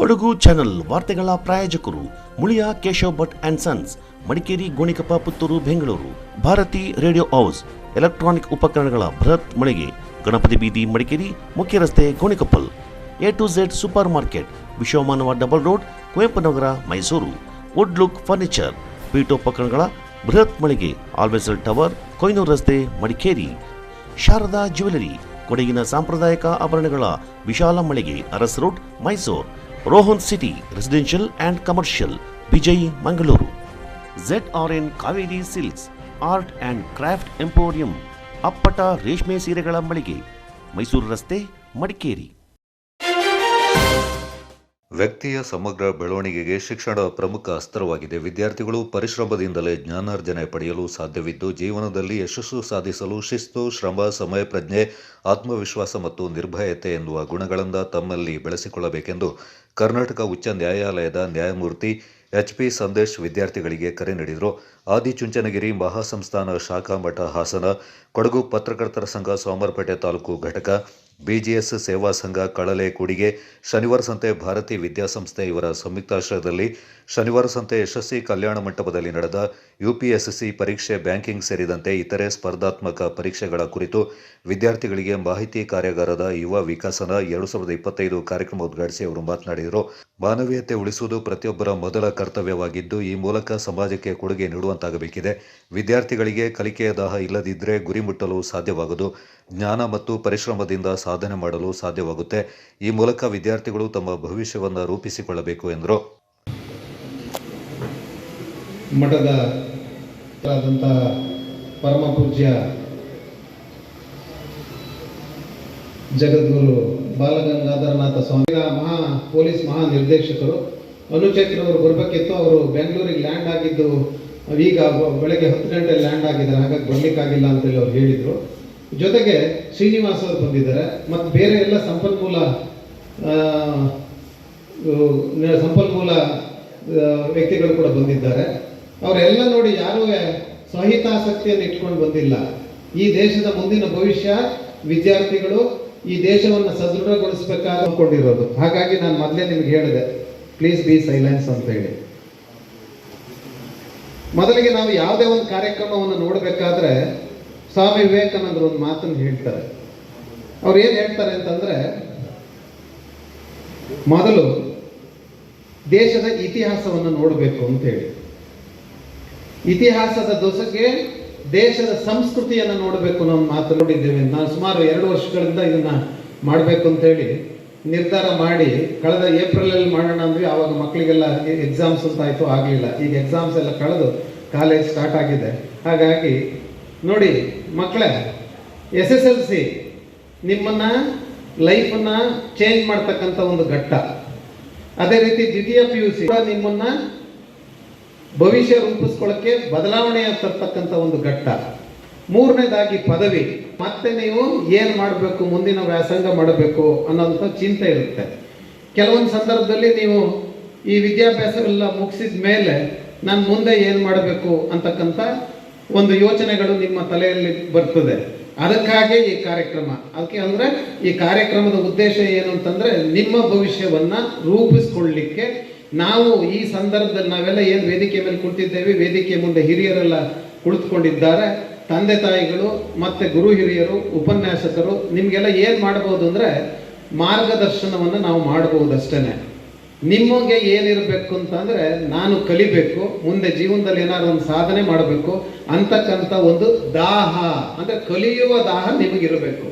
Kodagu channel ವಾರ್ತೆಗಳ ಪ್ರಾಯೋಜಕರು Muliya Keshav Bhat and sons, Madikeri, Gonikoppa, Puttur, Bengaluru. Bharati radio house, electronic ಉಪಕರಣಗಳ ಬೃಹತ್ ಮಳಿಗೆ, ಗಣಪತಿ ಬೀದಿ, ಮಡಿಕೇರಿ, ಮುಖ್ಯ ರಸ್ತೆ, Gonikoppal. A2Z supermarket, Vishwamanava double road, Kuvempu Nagar, Mysuru. Wood look furniture, ಪೀಠೋಪಕರಣಗಳ ಬೃಹತ್ ಮಳಿಗೆ, ಆಲ್ವೆಸಲ್ ಟವರ್, ಕೊಯ್ನೂರು ರಸ್ತೆ, ಮಡಿಕೇರಿ. ಶಾರದಾ ಜ್ಯುವೆಲರಿ, ಕೊಡಗಿನ ಸಾಂಪ್ರದಾಯಿಕ ಆಭರಣಗಳ ವಿಶಾಲ ಮಳಿಗೆ, Aras road, Mysuru. Rohan city residential and commercial, Vijay, Mangaluru. ZRN Kaveri silks, art and craft emporium, ಅಪ್ಪಟ ರೇಷ್ಮೆ ಸೀರೆಗಳ ಮಳಿಗೆ, ಮೈಸೂರು ರಸ್ತೆ, ಮಡಿಕೇರಿ. ವ್ಯಕ್ತಿಯ ಸಮಗ್ರ ಬೆಳವಣಿಗೆಗೆ ಶಿಕ್ಷಣ ಪ್ರಮುಖ ಅಸ್ತ್ರವಾಗಿದೆ. ವಿದ್ಯಾರ್ಥಿಗಳು ಪರಿಶ್ರಮದಿಂದಲೇ ಜ್ಞಾನಾರ್ಜನೆ ಪಡೆಯಲು ಸಾಧ್ಯವಿದ್ದು, ಜೀವನದಲ್ಲಿ ಯಶಸ್ಸು ಸಾಧಿಸಲು ಶಿಸ್ತು, ಶ್ರಮ, ಸಮಯ ಪ್ರಜ್ಞೆ, ಆತ್ಮವಿಶ್ವಾಸ ಮತ್ತು ನಿರ್ಭಯತೆ ಎನ್ನುವ ಗುಣಗಳಿಂದ ತಮ್ಮಲ್ಲಿ ಬೆಳೆಸಿಕೊಳ್ಳಬೇಕೆಂದು ಕರ್ನಾಟಕ ಉಚ್ಚ ನ್ಯಾಯಾಲಯದ ನ್ಯಾಯಮೂರ್ತಿ HP ಸಂದೇಶ್ ವಿದ್ಯಾರ್ಥಿಗಳಿಗೆ ಕರೆ ನೀಡಿದರು. ಆದಿಚುಂಚನಗಿರಿ ಮಹಾಸಂಸ್ಥಾನ ಶಾಖಾ ಮಠ ಹಾಸನ, ಕೊಡಗು ಪತ್ರಕರ್ತರ ಸಂಘ ಸೋಮವಾರಪೇಟೆ ತಾಲೂಕು ಘಟಕ, BGS ಸೇವಾ ಸಂಘ ಕಳಲೆ ಕೂಡಿಗೆ, ಶನಿವಾರ ಸಂತೆ ಭಾರತಿ ವಿದ್ಯಾಸಂಸ್ಥೆ ಇವರ ಸಂಯುಕ್ತಾಶ್ರಯದಲ್ಲಿ ಶನಿವಾರ ಸಂತೆ ಯಶಸ್ವಿ ಕಲ್ಯಾಣ ಮಂಟಪದಲ್ಲಿ ನಡೆದ UPSC ಪರೀಕ್ಷೆ, ಬ್ಯಾಂಕಿಂಗ್ ಸೇರಿದಂತೆ ಇತರೆ ಸ್ಪರ್ಧಾತ್ಮಕ ಪರೀಕ್ಷೆಗಳ ಕುರಿತು ವಿದ್ಯಾರ್ಥಿಗಳಿಗೆ ಮಾಹಿತಿ ಕಾರ್ಯಾಗಾರದ ಯುವ ವಿಕಸನ 2025 ಕಾರ್ಯಕ್ರಮ ಉದ್ಘಾಟಿಸಿ ಅವರು ಮಾತನಾಡಿದರು. ಮಾನವೀಯತೆ ಉಳಿಸುವುದು ಪ್ರತಿಯೊಬ್ಬರ ಮೊದಲ ಕರ್ತವ್ಯವಾಗಿದ್ದು, ಈ ಮೂಲಕ ಸಮಾಜಕ್ಕೆ ಕೊಡುಗೆ ನೀಡುವಂತಾಗಬೇಕಿದೆ. ವಿದ್ಯಾರ್ಥಿಗಳಿಗೆ ಕಲಿಕೆಯ ದಾಹ ಇಲ್ಲದಿದ್ದರೆ ಗುರಿ ಮುಟ್ಟಲು ಸಾಧ್ಯವಾಗದು. ಜ್ಞಾನ ಮತ್ತು ಪರಿಶ್ರಮದಿಂದ ಸಾಧನೆ ಮಾಡಲು ಸಾಧ್ಯವಾಗುತ್ತೆ. ಈ ಮೂಲಕ ವಿದ್ಯಾರ್ಥಿಗಳು ತಮ್ಮ ಭವಿಷ್ಯವನ್ನು ರೂಪಿಸಿಕೊಳ್ಳಬೇಕು ಎಂದರು. ಮಠದ ಪರಮ ಪೂಜ್ಯ ಜಗದ್ಗುರು ಬಾಲಗಂಗಾಧರನಾಥ ಸ್ವಾಮಿ ಪೊಲೀಸ್ ಮಹಾನಿರ್ದೇಶಕರು ಅನುಚೇತನವರು ಬರಬೇಕಿತ್ತು. ಅವರು ಬೆಂಗಳೂರಿಗೆ ಲ್ಯಾಂಡ್ ಆಗಿದ್ದು ಈಗ ಬೆಳಗ್ಗೆ 10 ಗಂಟೆ ಲ್ಯಾಂಡ್ ಆಗಿದ್ದಾರೆ, ಹಾಗಾಗಿ ಬರ್ಲಿಕ್ಕಾಗಿಲ್ಲ ಅಂತೇಳಿ ಅವ್ರು ಹೇಳಿದರು. ಜೊತೆಗೆ ಶ್ರೀನಿವಾಸ್ ಅವರು ಬಂದಿದ್ದಾರೆ ಮತ್ತು ಬೇರೆ ಎಲ್ಲ ಸಂಪನ್ಮೂಲ ವ್ಯಕ್ತಿಗಳು ಕೂಡ ಬಂದಿದ್ದಾರೆ. ಅವರೆಲ್ಲ ನೋಡಿ ಯಾರೂ ಸ್ವಹಿತಾಸಕ್ತಿಯನ್ನು ಇಟ್ಕೊಂಡು ಬಂದಿಲ್ಲ. ಈ ದೇಶದ ಮುಂದಿನ ಭವಿಷ್ಯ ವಿದ್ಯಾರ್ಥಿಗಳು ಈ ದೇಶವನ್ನು ಸದೃಢಗೊಳಿಸಬೇಕಾಗಿ ಅಂದ್ಕೊಂಡಿರೋದು. ಹಾಗಾಗಿ ನಾನು ಮೊದಲೇ ನಿಮ್ಗೆ ಹೇಳಿದೆ, ಪ್ಲೀಸ್ ಬಿ ಸೈಲೆನ್ಸ್ ಅಂತ ಹೇಳಿ. ಮೊದಲಿಗೆ ನಾವು ಯಾವುದೇ ಒಂದು ಕಾರ್ಯಕ್ರಮವನ್ನು ನೋಡಬೇಕಾದ್ರೆ ಸ್ವಾಮಿ ವಿವೇಕಾನಂದರು ಒಂದು ಮಾತನ್ನು ಹೇಳ್ತಾರೆ. ಅವ್ರು ಏನು ಹೇಳ್ತಾರೆ ಅಂತಂದ್ರೆ, ಮೊದಲು ದೇಶದ ಇತಿಹಾಸವನ್ನು ನೋಡಬೇಕು ಅಂತ ಹೇಳಿ. ಇತಿಹಾಸದ ದೊಸಗೆ ದೇಶದ ಸಂಸ್ಕೃತಿಯನ್ನು ನೋಡಬೇಕು ನಾವು ಮಾತನಾಡಿದ್ದೇವೆ. ನಾನು ಸುಮಾರು 2 ವರ್ಷಗಳಿಂದ ಇದನ್ನ ಮಾಡಬೇಕು ಅಂತ ಹೇಳಿ ನಿರ್ಧಾರ ಮಾಡಿ ಕಳೆದ ಏಪ್ರಿಲಲ್ಲಿ ಮಾಡೋಣ ಅಂದ್ವಿ. ಆವಾಗ ಮಕ್ಕಳಿಗೆಲ್ಲ ಎಕ್ಸಾಮ್ಸ್ ಅಂತ ಆಯಿತು, ಆಗಲಿಲ್ಲ. ಈಗ ಎಕ್ಸಾಮ್ಸ್ ಎಲ್ಲ ಕಳೆದು ಕಾಲೇಜ್ ಸ್ಟಾರ್ಟ್ ಆಗಿದೆ. ಹಾಗಾಗಿ ನೋಡಿ ಮಕ್ಕಳೇ, SSLC ನಿಮ್ಮನ್ನ ಲೈಫನ್ನ ಚೇಂಜ್ ಮಾಡ್ತಕ್ಕಂಥ ಒಂದು ಘಟ್ಟ. ಅದೇ ರೀತಿ ದ್ವಿತೀಯ PUC ನಿಮ್ಮನ್ನ ಭವಿಷ್ಯ ರೂಪಿಸ್ಕೊಳ್ಳೋಕ್ಕೆ ಬದಲಾವಣೆ ತರ್ತಕ್ಕಂಥ ಒಂದು ಘಟ್ಟ. 3ನೇದಾಗಿ ಪದವಿ, ಮತ್ತೆ ನೀವು ಏನು ಮಾಡಬೇಕು, ಮುಂದಿನ ವ್ಯಾಸಂಗ ಮಾಡಬೇಕು ಅನ್ನೋಂಥ ಚಿಂತೆ ಇರುತ್ತೆ. ಕೆಲವೊಂದು ಸಂದರ್ಭದಲ್ಲಿ ನೀವು ಈ ವಿದ್ಯಾಭ್ಯಾಸವೆಲ್ಲ ಮುಗಿಸಿದ ಮೇಲೆ ನಾನು ಮುಂದೆ ಏನು ಮಾಡಬೇಕು ಅಂತಕ್ಕಂಥ ಒಂದು ಯೋಚನೆಗಳು ನಿಮ್ಮ ತಲೆಯಲ್ಲಿ ಬರ್ತದೆ. ಅದಕ್ಕಾಗಿ ಈ ಕಾರ್ಯಕ್ರಮ. ಅದಕ್ಕೆ ಅಂದರೆ ಈ ಕಾರ್ಯಕ್ರಮದ ಉದ್ದೇಶ ಏನು ಅಂತಂದರೆ, ನಿಮ್ಮ ಭವಿಷ್ಯವನ್ನು ರೂಪಿಸ್ಕೊಳ್ಳಿಕ್ಕೆ ನಾವು ಈ ಸಂದರ್ಭದಲ್ಲಿ ನಾವೆಲ್ಲ ಏನು ವೇದಿಕೆ ಮೇಲೆ ಕುಳಿತಿದ್ದೇವೆ, ವೇದಿಕೆ ಮುಂದೆ ಹಿರಿಯರೆಲ್ಲ ಕುಳಿತುಕೊಂಡಿದ್ದಾರೆ, ತಂದೆ ತಾಯಿಗಳು ಮತ್ತು ಗುರು ಹಿರಿಯರು, ಉಪನ್ಯಾಸಕರು. ನಿಮಗೆಲ್ಲ ಏನು ಮಾಡ್ಬೋದು ಅಂದರೆ ಮಾರ್ಗದರ್ಶನವನ್ನು ನಾವು ಮಾಡ್ಬೋದು ಅಷ್ಟೇ. ನಿಮಗೆ ಏನಿರಬೇಕು ಅಂತಂದರೆ, ನಾನು ಕಲಿಬೇಕು, ಮುಂದೆ ಜೀವನದಲ್ಲಿ ಏನಾದ್ರು ಒಂದು ಸಾಧನೆ ಮಾಡಬೇಕು ಅಂತಕ್ಕಂಥ ಒಂದು ದಾಹ, ಅಂದರೆ ಕಲಿಯುವ ದಾಹ ನಿಮಗಿರಬೇಕು.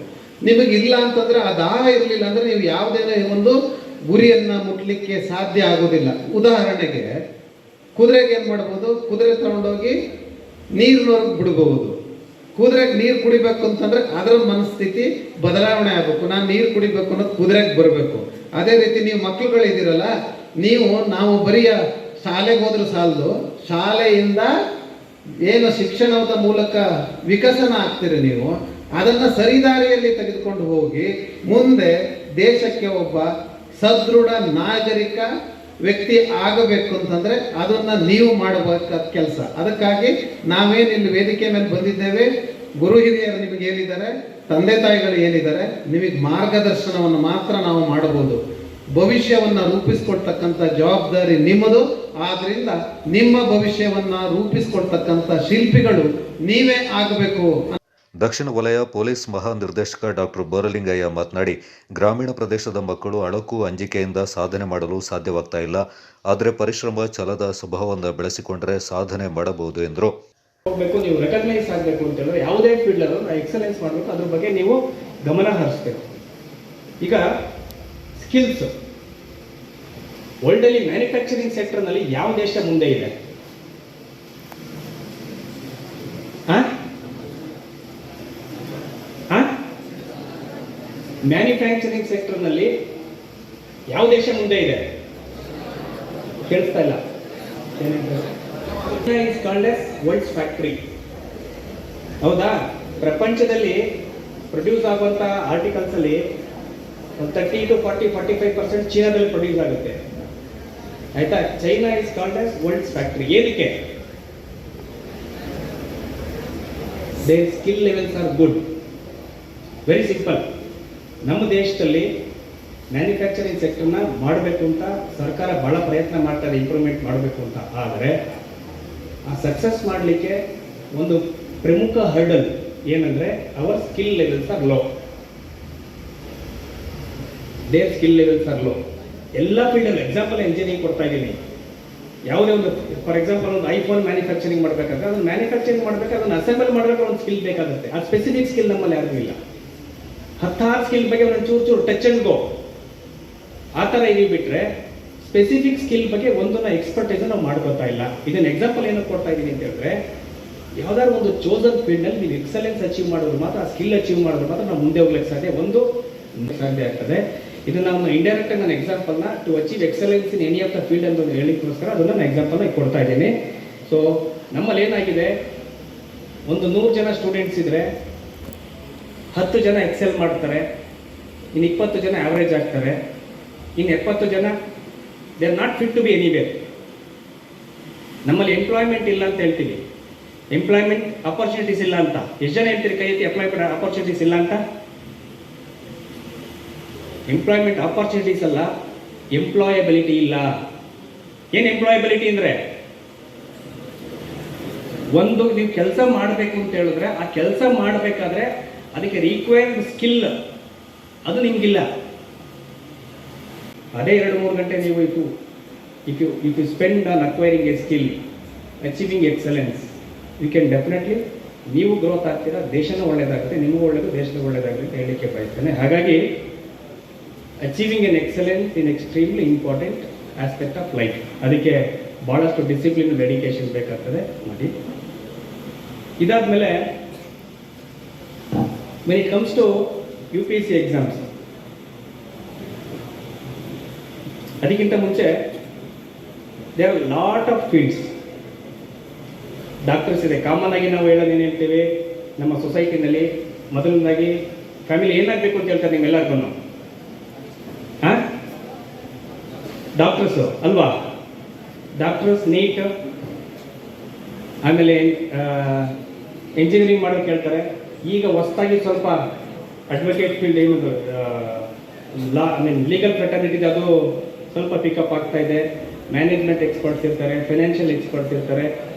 ನಿಮಗಿಲ್ಲ ಅಂತಂದರೆ, ಆ ದಾಹ ಇರಲಿಲ್ಲ ಅಂದರೆ ನೀವು ಯಾವುದೇನೋ ಒಂದು ಗುರಿಯನ್ನು ಮುಟ್ಲಿಕ್ಕೆ ಸಾಧ್ಯ ಆಗೋದಿಲ್ಲ. ಉದಾಹರಣೆಗೆ ಕುದುರೆಗೆ ಏನು ಮಾಡ್ಬೋದು, ಕುದುರೆ ತಗೊಂಡೋಗಿ ನೀರಿನವರೆಗೆ ಬಿಡಬಹುದು. ಕುದುರೆಗೆ ನೀರು ಕುಡಿಬೇಕು ಅಂತಂದ್ರೆ ಅದರ ಮನಸ್ಥಿತಿ ಬದಲಾವಣೆ ಆಗಬೇಕು. ನಾನು ನೀರು ಕುಡಿಬೇಕು ಅನ್ನೋದು ಕುದುರೆಗೆ ಬರಬೇಕು. ಅದೇ ರೀತಿ ನೀವು ಮಕ್ಕಳುಗಳಿದ್ದೀರಲ್ಲ, ನಾವು ಬರೀ ಶಾಲೆಗೆ ಹೋದ್ರೆ ಸಾಲದು, ಶಾಲೆಯಿಂದ ಏನು ಶಿಕ್ಷಣದ ಮೂಲಕ ವಿಕಸನ ಆಗ್ತೀರಿ ನೀವು, ಅದನ್ನು ಸರಿದಾರಿಯಲ್ಲಿ ತೆಗೆದುಕೊಂಡು ಹೋಗಿ ಮುಂದೆ ದೇಶಕ್ಕೆ ಒಬ್ಬ ಸದೃಢ ನಾಗರಿಕ ವ್ಯಕ್ತಿ ಆಗಬೇಕು ಅಂತಂದ್ರೆ ಅದನ್ನ ನೀವು ಮಾಡಬೇಕಾದ ಕೆಲಸ. ಅದಕ್ಕಾಗಿ ನಾವೇನು ಇಲ್ಲಿ ವೇದಿಕೆ ಮೇಲೆ ಬಂದಿದ್ದೇವೆ, ಗುರು ಹಿರಿಯರು ನಿಮಗೆ ಏನಿದ್ದಾರೆ, ತಂದೆ ತಾಯಿಗಳು ಏನಿದ್ದಾರೆ, ನಿಮಗೆ ಮಾರ್ಗದರ್ಶನವನ್ನು ಮಾತ್ರ ನಾವು ಮಾಡಬಹುದು. ಭವಿಷ್ಯವನ್ನು ರೂಪಿಸ್ಕೊಳ್ತಕ್ಕಂಥ ಜವಾಬ್ದಾರಿ ನಿಮ್ಮದು. ಆದ್ರಿಂದ ನಿಮ್ಮ ಭವಿಷ್ಯವನ್ನ ರೂಪಿಸ್ಕೊಳ್ತಕ್ಕಂಥ ಶಿಲ್ಪಿಗಳು ನೀವೇ ಆಗಬೇಕು. ದಕ್ಷಿಣ ವಲಯ ಪೊಲೀಸ್ ಮಹಾನಿರ್ದೇಶಕ ಡಾಕ್ಟರ್ ಬೋರಲಿಂಗಯ್ಯ ಮಾತನಾಡಿ, ಗ್ರಾಮೀಣ ಪ್ರದೇಶದ ಮಕ್ಕಳು ಅಳಕು ಅಂಜಿಕೆಯಿಂದ ಸಾಧನೆ ಮಾಡಲು ಸಾಧ್ಯವಾಗ್ತಾ ಇಲ್ಲ. ಆದರೆ ಪರಿಶ್ರಮ, ಛಲದ ಸ್ವಭಾವವನ್ನು ಬೆಳೆಸಿಕೊಂಡ್ರೆ ಸಾಧನೆ ಮಾಡಬಹುದು ಎಂದರು. ಹೋಗಬೇಕು, ನೀವು ರೆಕಗ್ನೈಸ್ ಆಗಬೇಕು ಅಂತ ಹೇಳಿದ್ರೆ ಯಾವುದೇ ಫೀಲ್ಡ್ ಅಲ್ಲೂ ಎಕ್ಸಲೆನ್ಸ್ ಮಾಡಬೇಕು, ಅದ್ರ ಬಗ್ಗೆ ನೀವು ಗಮನ ಹರಿಸ್ಬೇಕು. ಈಗ ಸ್ಕಿಲ್ಸ್ ವರ್ಲ್ಡಲ್ಲಿ ಮ್ಯಾನುಫ್ಯಾಕ್ಚರಿಂಗ್ ಸೆಕ್ಟರ್ನಲ್ಲಿ ಯಾವ ದೇಶ ಮುಂದೆ ಇದೆ? ಮ್ಯಾನುಫ್ಯಾಕ್ಚರಿಂಗ್ ಸೆಕ್ಟರ್ನಲ್ಲಿ ಯಾವ ದೇಶ ಮುಂದೆ ಇದೆ? ಕೇಳಿಸ್ತಾ ಇಲ್ಲ. is called as world's factory. ಹೌದಾ? ಪ್ರಪಂಚದಲ್ಲಿ ಪ್ರೊಡ್ಯೂಸ್ ಆಗುವಂಥ ಆರ್ಟಿಕಲ್ಸ್ ಅಲ್ಲಿ 30 to 45% ಚೀನಾದಲ್ಲಿ ಪ್ರೊಡ್ಯೂಸ್ ಆಗುತ್ತೆ. ಆಯ್ತಾ? China is called as world's factory. ಏನಕ್ಕೆ? There skill levels are good. Very simple. ನಮ್ಮ ದೇಶದಲ್ಲಿ ಮ್ಯಾನುಫ್ಯಾಕ್ಚರಿಂಗ್ ಸೆಕ್ಟರ್ನ ಮಾಡಬೇಕು ಅಂತ ಸರ್ಕಾರ ಬಹಳ ಪ್ರಯತ್ನ ಮಾಡ್ತಾರೆ, ಇಂಪ್ರೂವ್ಮೆಂಟ್ ಮಾಡಬೇಕು ಅಂತ. ಆದರೆ ಆ ಸಕ್ಸಸ್ ಮಾಡಲಿಕ್ಕೆ ಒಂದು ಪ್ರಮುಖ ಹರ್ಡಲ್ ಏನಂದರೆ our skill levels are low. Their skill levels are low. ಎಲ್ಲ ಫೀಲ್ಡಲ್ಲಿ ಎಕ್ಸಾಂಪಲ್ ಇಂಜಿನಿಯರಿಂಗ್ ಕೊಡ್ತಾ ಇದ್ದೀನಿ. ಯಾವುದೇ ಒಂದು ಫಾರ್ ಎಕ್ಸಾಂಪಲ್ ಒಂದು ಐಫೋನ್ ಮ್ಯಾನುಫ್ಯಾಕ್ಚರಿಂಗ್ ಮಾಡಬೇಕಾದ್ರೆ ಅದನ್ನು ಮ್ಯಾನುಫ್ಯಾಕ್ಚರಿಂಗ್ ಮಾಡಬೇಕಾದ್ರೆ ಅದನ್ನು ಅಸೆಂಬಲ್ ಮಾಡಬೇಕು, ಒಂದು ಸ್ಕಿಲ್ ಬೇಕಾಗುತ್ತೆ. ಆ ಸ್ಪೆಸಿಫಿಕ್ ಸ್ಕಿಲ್ ನಮ್ಮಲ್ಲಿ ಯಾರಿಗೂ ಇಲ್ಲ. 10 ಸ್ಕಿಲ್ ಬಗ್ಗೆ ಒಂದು ಚೂರು ಟಚ್ ಅಂಡ್ ಗೋ ಆ ಥರ ಇದೀವಿ ಬಿಟ್ಟರೆ ಸ್ಪೆಸಿಫಿಕ್ ಸ್ಕಿಲ್ ಬಗ್ಗೆ ಒಂದನ್ನ ಎಕ್ಸ್ಪರ್ಟೈಸ್ ನಾವು ಮಾಡ್ಕೋತಾ ಇಲ್ಲ. ಇದನ್ನ ಎಕ್ಸಾಂಪಲ್ ಏನಕ್ಕೆ ಕೊಡ್ತಾ ಇದ್ದೀನಿ ಅಂತ ಹೇಳಿದ್ರೆ, ಯಾವ್ದಾದ್ರು ಒಂದು ಚೋಸನ್ ಫೀಲ್ಡ್ನಲ್ಲಿ ನೀವು ಎಕ್ಸಲೆನ್ಸ್ ಅಚೀವ್ ಮಾಡೋದು ಮಾತ್ರ, ಆ ಸ್ಕಿಲ್ ಅಚೀವ್ ಮಾಡೋದು ಮಾತ್ರ ನಾವು ಮುಂದೆ ಹೋಗ್ಲಿಕ್ಕೆ ಸಾಧ್ಯ ಆಗ್ತದೆ. ಇದನ್ನ ನಾವು ಇಂಡೈರೆಕ್ಟ್ ಆಗಿ ನಾನು ಎಕ್ಸಾಂಪಲ್ನ to achieve excellence in any of the field ಅಂತ ಹೇಳಿಕ್ಕೋಸ್ಕರ ಅದನ್ನ ನಾನು ಎಕ್ಸಾಂಪಲ್ನ ಕೊಡ್ತಾ ಇದ್ದೀನಿ. ಸೊ ನಮ್ಮಲ್ಲಿ ಏನಾಗಿದೆ, ಒಂದು 100 ಜನ ಸ್ಟೂಡೆಂಟ್ಸ್ ಇದ್ರೆ 10 ಜನ ಎಕ್ಸೆಲ್ ಮಾಡ್ತಾರೆ, ಇನ್ನು 20 ಜನ ಆವ್ರೇಜ್ ಆಗ್ತಾರೆ, ಇನ್ನು 70 ಜನ they are not fit to be anywhere. ನಮ್ಮಲ್ಲಿ ಎಂಪ್ಲಾಯ್ಮೆಂಟ್ ಇಲ್ಲ ಅಂತ ಹೇಳ್ತೀವಿ, ಎಂಪ್ಲಾಯ್ಮೆಂಟ್ ಅಪರ್ಚುನಿಟೀಸ್ ಇಲ್ಲ ಅಂತ. ಎಷ್ಟು ಜನ ಹೇಳ್ತೀರಿ ಕೈ ಎತ್ತಿ ಎಂಪ್ಲಾಯ್ಮೆಂಟ್ ಅಪರ್ಚುನಿಟೀಸ್ ಇಲ್ಲ ಅಂತ? ಎಂಪ್ಲಾಯ್ಮೆಂಟ್ ಆಪರ್ಚುನಿಟೀಸ್ ಅಲ್ಲ, ಎಂಪ್ಲಾಯಬಿಲಿಟಿ ಇಲ್ಲ. ಏನು ಎಂಪ್ಲಾಯಬಿಲಿಟಿ ಅಂದರೆ, ಒಂದು ನೀವು ಕೆಲಸ ಮಾಡಬೇಕು ಅಂತ ಹೇಳಿದ್ರೆ ಆ ಕೆಲಸ ಮಾಡಬೇಕಾದ್ರೆ ಅದಕ್ಕೆ ರಿಕ್ವೈರ್ಡ್ ಸ್ಕಿಲ್ ಅದು ನಿಮಗಿಲ್ಲ. ಅದೇ 2-3 ಗಂಟೆ ನೀವು if you spend on acquiring a skill, achieving excellence, you can definitely ನೀವು ಗ್ರೋತ್ ಆಗ್ತೀರಾ, ದೇಶನೂ ಒಳ್ಳೇದಾಗುತ್ತೆ, ನಿಮಗೂ ಒಳ್ಳೇದು, ದೇಶನೂ ಒಳ್ಳೇದಾಗುತ್ತೆ ಅಂತ ಹೇಳಲಿಕ್ಕೆ ಬಯಸ್ತೇನೆ. ಹಾಗಾಗಿ achieving N excellence in extremely important aspect of life. ಅದಕ್ಕೆ ಭಾಳಷ್ಟು ಡಿಸಿಪ್ಲಿನ್, ಡೆಡಿಕೇಶನ್ ಬೇಕಾಗ್ತದೆ ಮಾಡಿ. ಇದಾದಮೇಲೆ when it comes to UPSC exams, ಅದಕ್ಕಿಂತ ಮುಂಚೆ there are lot of fields. Doctors ಇದೆ. ಕಾಮನ್ ಆಗಿ ನಾವು ಹೇಳೋದು ಏನು ಹೇಳ್ತೀವಿ ನಮ್ಮ ಸೊಸೈಟಿನಲ್ಲಿ, ಮೊದಲನೇದಾಗಿ ಫ್ಯಾಮಿಲಿ ಏನಾಗಬೇಕು ಅಂತ ಹೇಳ್ತಾರೆ ನಿಮ್ಮೆಲ್ಲರಿಗೂ, ಡಾಕ್ಟರ್ಸು ಅಲ್ವಾ? ಡಾಕ್ಟರ್ಸ್, ನೀಟ್, ಆಮೇಲೆ ಇಂಜಿನಿಯರಿಂಗ್ ಮಾಡೋದು ಕೇಳ್ತಾರೆ. ಈಗ ಹೊಸದಾಗಿ ಸ್ವಲ್ಪ ಅಡ್ವೊಕೇಟ್ ಫೀಲ್ಡ್ ಏನದು ಲಾ ಲೀಗಲ್ ಫ್ರೆಟರ್ನಿಟಿದು ಅದು ಸ್ವಲ್ಪ ಪಿಕಪ್ ಆಗ್ತಾ ಇದೆ. ಮ್ಯಾನೇಜ್ಮೆಂಟ್ ಎಕ್ಸ್ಪರ್ಟ್ಸ್ ಇರ್ತಾರೆ, ಫೈನಾನ್ಷಿಯಲ್ ಎಕ್ಸ್ಪರ್ಟ್ಸ್ ಇರ್ತಾರೆ,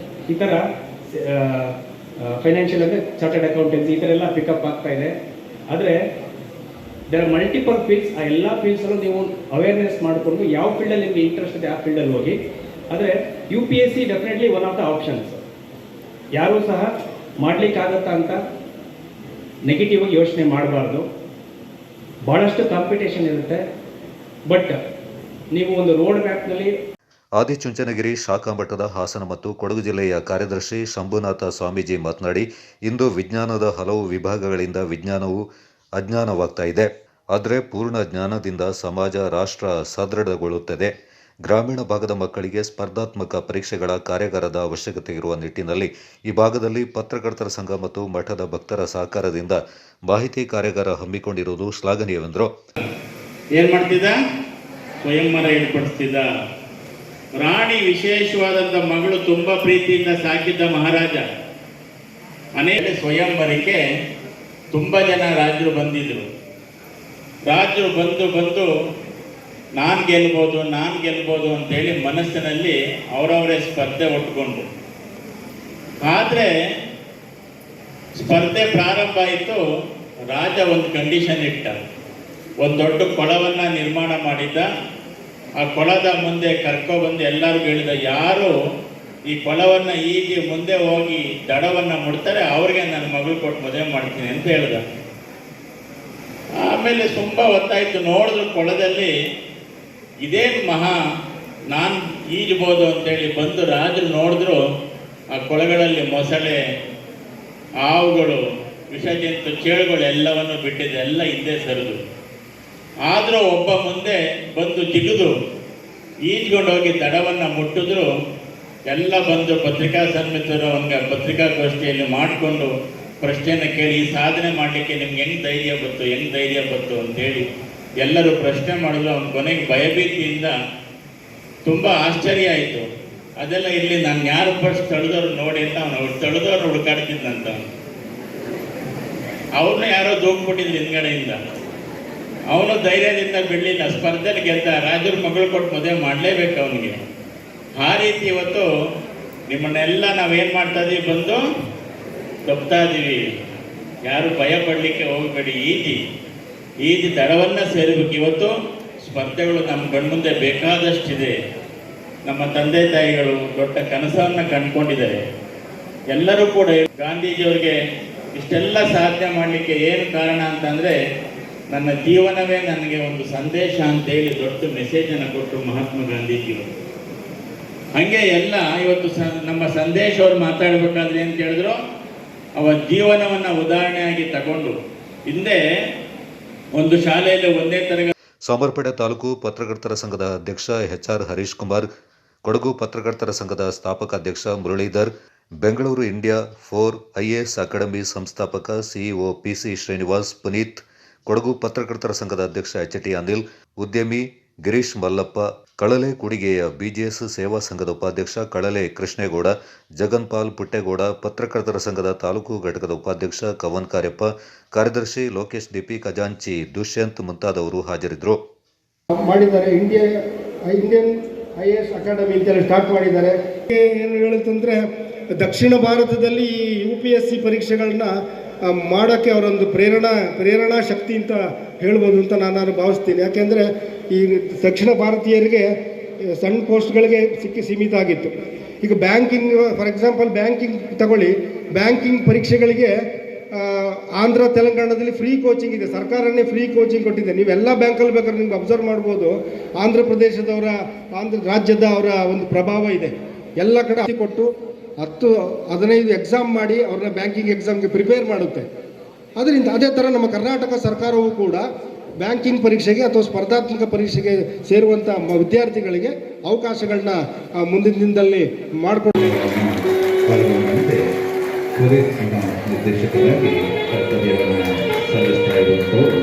ಈ ಥರ ಫೈನಾನ್ಷಿಯಲ್ ಅಂದರೆ ಚಾರ್ಟರ್ಡ್ ಅಕೌಂಟೆನ್ಸಿ, ಈ ಥರ ಎಲ್ಲ ಪಿಕಪ್ ಆಗ್ತಾ ಇದೆ. ಆದರೆ ದೇರ್ ಆರ್ ಮಲ್ಟಿಪಲ್ ಫೀಲ್ಡ್ಸ್. ಆ ಎಲ್ಲ ಫೀಲ್ಡ್ಸಲ್ಲೂ ನೀವು ಅವೇರ್ನೆಸ್ ಮಾಡಿಕೊಂಡು ಯಾವ ಫೀಲ್ಡಲ್ಲಿ ನಿಮಗೆ ಇಂಟ್ರೆಸ್ಟ್ ಇದೆ ಆ ಫೀಲ್ಡಲ್ಲಿ ಹೋಗಿ. ಆದರೆ UPSC definitely one of the options. ಯಾರೂ ಸಹ ಮಾಡಲಿಕ್ಕಾಗತ್ತಾ ಅಂತ ನೆಗೆಟಿವ್ ಆಗಿ ಯೋಚನೆ ಮಾಡಬಾರ್ದು. ಭಾಳಷ್ಟು ಕಾಂಪಿಟೇಷನ್ ಇರುತ್ತೆ. ಬಟ್ ನೀವು ಒಂದು ರೋಡ್ ಮ್ಯಾಪ್ನಲ್ಲಿ ಆದಿಚುಂಚನಗಿರಿ ಶಾಖಾಮಠದ ಹಾಸನ ಮತ್ತು ಕೊಡಗು ಜಿಲ್ಲೆಯ ಕಾರ್ಯದರ್ಶಿ ಶಂಭುನಾಥ ಸ್ವಾಮೀಜಿ ಮಾತನಾಡಿ, ಇಂದು ವಿಜ್ಞಾನದ ಹಲವು ವಿಭಾಗಗಳಿಂದ ವಿಜ್ಞಾನವು ಅಜ್ಞಾನವಾಗ್ತಾ ಇದೆ. ಆದರೆ ಪೂರ್ಣ ಜ್ಞಾನದಿಂದ ಸಮಾಜ, ರಾಷ್ಟ್ರ ಸದೃಢಗೊಳ್ಳುತ್ತದೆ. ಗ್ರಾಮೀಣ ಭಾಗದ ಮಕ್ಕಳಿಗೆ ಸ್ಪರ್ಧಾತ್ಮಕ ಪರೀಕ್ಷೆಗಳ ಕಾರ್ಯಾಗಾರದ ಅವಶ್ಯಕತೆ ಇರುವ ನಿಟ್ಟಿನಲ್ಲಿ ಈ ಭಾಗದಲ್ಲಿ ಪತ್ರಕರ್ತರ ಸಂಘ ಮತ್ತು ಮಠದ ಭಕ್ತರ ಸಹಕಾರದಿಂದ ಮಾಹಿತಿ ಕಾರ್ಯಾಗಾರ ಹಮ್ಮಿಕೊಂಡಿರುವುದು ಶ್ಲಾಘನೀಯವೆಂದರು. ಏನ್ ಮಾಡ್ತಿದ್ದ? ಸ್ವಯಂವರ ಏರ್ಪಡಿಸ್ತಿದ್ದ. ರಾಣಿ ವಿಶೇಷವಾದಂಥ ಮಗಳು ತುಂಬ ಪ್ರೀತಿಯಿಂದ ಸಾಕಿದ್ದ ಮಹಾರಾಜ. ಅನೇಕ ಸ್ವಯಂವರಕ್ಕೆ ತುಂಬ ಜನ ರಾಜರು ಬಂದಿದ್ರು. ರಾಜರು ಬಂದು ನಾನು ಗೆಲ್ಬೋದು ಅಂತೇಳಿ ಮನಸ್ಸಿನಲ್ಲಿ ಅವರವರೇ ಸ್ಪರ್ಧೆ ಒಟ್ಕೊಂಡ್ರು. ಆದರೆ ಸ್ಪರ್ಧೆ ಪ್ರಾರಂಭ ಆಯಿತು. ರಾಜ ಒಂದು ಕಂಡೀಷನ್ ಇಟ್ಟ. ಒಂದು ದೊಡ್ಡ ಕೊಳವನ್ನು ನಿರ್ಮಾಣ ಮಾಡಿದ್ದ. ಆ ಕೊಳದ ಮುಂದೆ ಕರ್ಕೊಬಂದು ಎಲ್ಲರಿಗೂ ಹೇಳಿದ, ಯಾರು ಈ ಕೊಳವನ್ನು ಈಜಿ ಮುಂದೆ ಹೋಗಿ ದಡವನ್ನು ಮುಡ್ತಾರೆ ಅವ್ರಿಗೆ ನನ್ನ ಮಗಳು ಕೊಟ್ಟು ಮದುವೆ ಮಾಡ್ತೀನಿ ಅಂತ ಹೇಳ್ದ. ಆಮೇಲೆ ತುಂಬ ಹೊತ್ತಾಯಿತು. ನೋಡಿದ್ರು ಕೊಳದಲ್ಲಿ ಇದೇನು ನಾನು ಈಜಬಹುದು ಅಂತೇಳಿ ಬಂದು ರಾಜರು ನೋಡಿದ್ರು ಆ ಕೊಳಗಳಲ್ಲಿ ಮೊಸಳೆ, ಹಾವುಗಳು, ವಿಷಜಂತು, ಚೇಳುಗಳು ಎಲ್ಲವನ್ನು ಬಿಟ್ಟಿದೆ, ಎಲ್ಲ ಹಿಂದೆ ಸರಿದು. ಆದರೂ ಒಬ್ಬ ಮುಂದೆ ಬಂದು ಜಿಗಿದು ಈಜ್ಕೊಂಡು ಹೋಗಿ ದಡವನ್ನು ಮುಟ್ಟಿದ್ರು. ಎಲ್ಲ ಬಂದು ಪತ್ರಿಕಾ ಸನ್ಮಿತರು ಅವನಿಗೆ ಪತ್ರಿಕಾಗೋಷ್ಠಿಯಲ್ಲಿ ಮಾಡಿಕೊಂಡು ಪ್ರಶ್ನೆಯನ್ನು ಕೇಳಿ, ಈ ಸಾಧನೆ ಮಾಡಲಿಕ್ಕೆ ನಿಮ್ಗೆ ಹೆಂಗೆ ಧೈರ್ಯ ಬಂತು ಅಂತೇಳಿ ಎಲ್ಲರೂ ಪ್ರಶ್ನೆ ಮಾಡಿದ್ರು. ಅವನ ಕೊನೆಗೆ ಭಯಭೀತಿಯಿಂದ ತುಂಬ ಆಶ್ಚರ್ಯ ಆಯಿತು. ಅದೆಲ್ಲ ಇಲ್ಲಿ ನಾನು ಯಾರು ಫಸ್ಟ್ ತಳೆದವ್ರು ನೋಡಿ ಅಂತ ಅವನು ತಳೆದವ್ರು ಹುಡುಕಾಡ್ತಿದ್ದಂತ. ಅವ್ರನ್ನ ಯಾರೋ ದೂಕ್ಬಿಟ್ಟಿದ್ರು ಹಿಂದ್ಗಡೆಯಿಂದ. ಅವನು ಧೈರ್ಯದಿಂದ ಬಿಡಲಿಲ್ಲ, ಸ್ಪರ್ಧೆಯಲ್ಲಿ ಗೆದ್ದ. ರಾಜರ ಮಗಳು ಕೊಟ್ಟು ಮದುವೆ ಮಾಡಲೇಬೇಕು ಅವನಿಗೆ. ಆ ರೀತಿ ಇವತ್ತು ನಿಮ್ಮನ್ನೆಲ್ಲ ನಾವೇನು ಮಾಡ್ತಾ ಇದೀವಿ, ಬಂದು ತಪ್ತಾ ಇದ್ದೀವಿ. ಯಾರು ಭಯ ಪಡಲಿಕ್ಕೆ ಹೋಗಬೇಡಿ, ಈಜಿ ದಡವನ್ನು ಸೇರಬೇಕು. ಇವತ್ತು ಸ್ಪರ್ಧೆಗಳು ನಮ್ಮ ಕಣ್ಮುಂದೆ ಬೇಕಾದಷ್ಟಿದೆ. ನಮ್ಮ ತಂದೆ ತಾಯಿಗಳು ದೊಡ್ಡ ಕನಸನ್ನು ಕಂಡುಕೊಂಡಿದ್ದಾರೆ. ಎಲ್ಲರೂ ಕೂಡ ಗಾಂಧೀಜಿಯವರಿಗೆ ಇಷ್ಟೆಲ್ಲ ಸಾಧನೆ ಮಾಡಲಿಕ್ಕೆ ಏನು ಕಾರಣ ಅಂತಂದರೆ, ನನ್ನ ಜೀವನವೇ ನನಗೆ ಒಂದು ಸಂದೇಶ ಅಂತೇಳಿ ದೊಡ್ಡ ಮೆಸೇಜನ್ನು ಕೊಟ್ಟರು ಮಹಾತ್ಮ ಗಾಂಧೀಜಿಯವರು. ಹಾಗೆ ಎಲ್ಲ ಇವತ್ತು ನಮ್ಮ ಸಂದೇಶ ಅವರು ಮಾತಾಡಬೇಕಾದ್ರೆ ಏನು ಕೇಳಿದ್ರು, ಅವರ ಜೀವನವನ್ನು ಉದಾಹರಣೆಯಾಗಿ ತಗೊಂಡು ಹಿಂದೆ ಒಂದು ಶಾಲೆಯಲ್ಲಿ ಒಂದೇ ತರಗತಿ. ಸೋಮವಾರಪೇಟೆ ತಾಲೂಕು ಪತ್ರಕರ್ತರ ಸಂಘದ ಅಧ್ಯಕ್ಷ HR ಹರೀಶ್ ಕುಮಾರ್, ಕೊಡಗು ಪತ್ರಕರ್ತರ ಸಂಘದ ಸ್ಥಾಪಕ ಅಧ್ಯಕ್ಷ Muralidhar, Bengaluru India 4 IAS academy ಸಂಸ್ಥಾಪಕ CEO PC ಶ್ರೀನಿವಾಸ್, ಪುನೀತ್, ಕೊಡಗು ಪತ್ರಕರ್ತರ ಸಂಘದ ಅಧ್ಯಕ್ಷ HT ಅನಿಲ್, ಉದ್ಯಮಿ ಗಿರೀಶ್ ಮಲ್ಲಪ್ಪ, ಕಳಲೆ ಕುಡಿಗೆಯ BGS ಸೇವಾ ಸಂಘದ ಉಪಾಧ್ಯಕ್ಷ ಕಳಲೆ ಕೃಷ್ಣೇಗೌಡ, ಜಗನ್ಪಾಲ್ ಪುಟ್ಟೇಗೌಡ, ಪತ್ರಕರ್ತರ ಸಂಘದ ತಾಲೂಕು ಘಟಕದ ಉಪಾಧ್ಯಕ್ಷ ಕವನ್ ಕಾರ್ಯಪ್ಪ, ಕಾರ್ಯದರ್ಶಿ ಲೋಕೇಶ್ DP ಖಜಾಂಚಿ, ದುಷ್ಯಂತ್ ಮುಂತಾದವರು ಹಾಜರಿದ್ದರು. ಮಾಡಿದ್ದಾರೆ. ಇಂಡಿಯನ್ IAS ಅಕಾಡೆಮಿ ಅಂತೇಳಿ ಸ್ಟಾರ್ಟ್ ಮಾಡಿದ್ದಾರೆ. ಏನು ಹೇಳುತ್ತಂದರೆ, ದಕ್ಷಿಣ ಭಾರತದಲ್ಲಿ UPSC ಪರೀಕ್ಷೆಗಳನ್ನ ಮಾಡೋಕ್ಕೆ ಅವರೊಂದು ಪ್ರೇರಣಾ ಶಕ್ತಿ ಅಂತ ಹೇಳ್ಬೋದು ಅಂತ ನಾನು ಭಾವಿಸ್ತೀನಿ. ಯಾಕೆಂದರೆ ಈ ದಕ್ಷಿಣ ಭಾರತೀಯರಿಗೆ ಸಣ್ಣ ಪೋಸ್ಟ್ಗಳಿಗೆ ಸೀಮಿತ ಆಗಿತ್ತು. ಈಗ ಬ್ಯಾಂಕಿಂಗ್, ಫಾರ್ ಎಕ್ಸಾಂಪಲ್ ಬ್ಯಾಂಕಿಂಗ್ ತಗೊಳ್ಳಿ, ಬ್ಯಾಂಕಿಂಗ್ ಪರೀಕ್ಷೆಗಳಿಗೆ ಆಂಧ್ರ ತೆಲಂಗಾಣದಲ್ಲಿ ಫ್ರೀ ಕೋಚಿಂಗ್ ಇದೆ. ಸರ್ಕಾರನೇ ಫ್ರೀ ಕೋಚಿಂಗ್ ಕೊಟ್ಟಿದೆ. ನೀವೆಲ್ಲ ಬ್ಯಾಂಕಲ್ಲಿ ಬೇಕಾದ್ರೆ ನಿಮ್ಗೆ ಅಬ್ಸರ್ವ್ ಮಾಡ್ಬೋದು. ಆಂಧ್ರ ಪ್ರದೇಶದವರ, ಆಂಧ್ರ ರಾಜ್ಯದ ಅವರ ಒಂದು ಪ್ರಭಾವ ಇದೆ. ಎಲ್ಲ ಕಡೆ ಕೊಟ್ಟು 10-15 ಎಕ್ಸಾಮ್ ಮಾಡಿ ಅವ್ರನ್ನ ಬ್ಯಾಂಕಿಂಗ್ ಎಕ್ಸಾಮ್ಗೆ ಪ್ರಿಪೇರ್ ಮಾಡುತ್ತೆ. ಅದರಿಂದ ಅದೇ ಥರ ನಮ್ಮ ಕರ್ನಾಟಕ ಸರ್ಕಾರವೂ ಕೂಡ ಬ್ಯಾಂಕಿಂಗ್ ಪರೀಕ್ಷೆಗೆ ಅಥವಾ ಸ್ಪರ್ಧಾತ್ಮಕ ಪರೀಕ್ಷೆಗೆ ಸೇರುವಂಥ ವಿದ್ಯಾರ್ಥಿಗಳಿಗೆ ಅವಕಾಶಗಳನ್ನ ಮುಂದಿನ ದಿನದಲ್ಲಿ ಮಾಡಿಕೊಳ್ಳುವಂತೆ ನಿರ್ದೇಶಕರಾಗಿ ಕರ್ತವ್ಯವನ್ನು ಸಲ್ಲಿಸ್ತಾ ಇರುವಂಥವರು.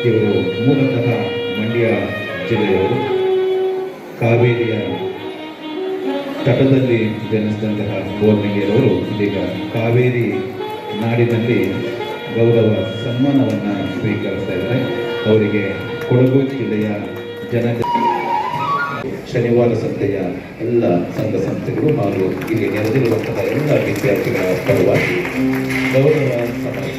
ಇವರು ಮೂಲತಃ ಮಂಡ್ಯ ಜಿಲ್ಲೆಯವರು. ಕಾವೇರಿಯ ತಟದಲ್ಲಿ ಜನಿಸಿದಂತಹ ಬೋರ್ನಿಗೆಯವರು ಇದೀಗ ಕಾವೇರಿ ನಾಡಿನಲ್ಲಿ ಗೌರವ ಸನ್ಮಾನವನ್ನು ಸ್ವೀಕರಿಸ್ತಾ ಇದ್ದಾರೆ. ಅವರಿಗೆ ಕೊಡಗು ಜಿಲ್ಲೆಯ ಶನಿವಾರ ಸಂತೆಯ ಎಲ್ಲ ಸಂಘ ಸಂಸ್ಥೆಗಳು ಹಾಗೂ ಇಲ್ಲಿ ನೆರೆದಿರುವಂತಹ ಎಲ್ಲ ವಿದ್ಯಾರ್ಥಿಗಳ ಪರವಾಗಿ ಗೌರವ ಸಮರ್ಪಣೆ.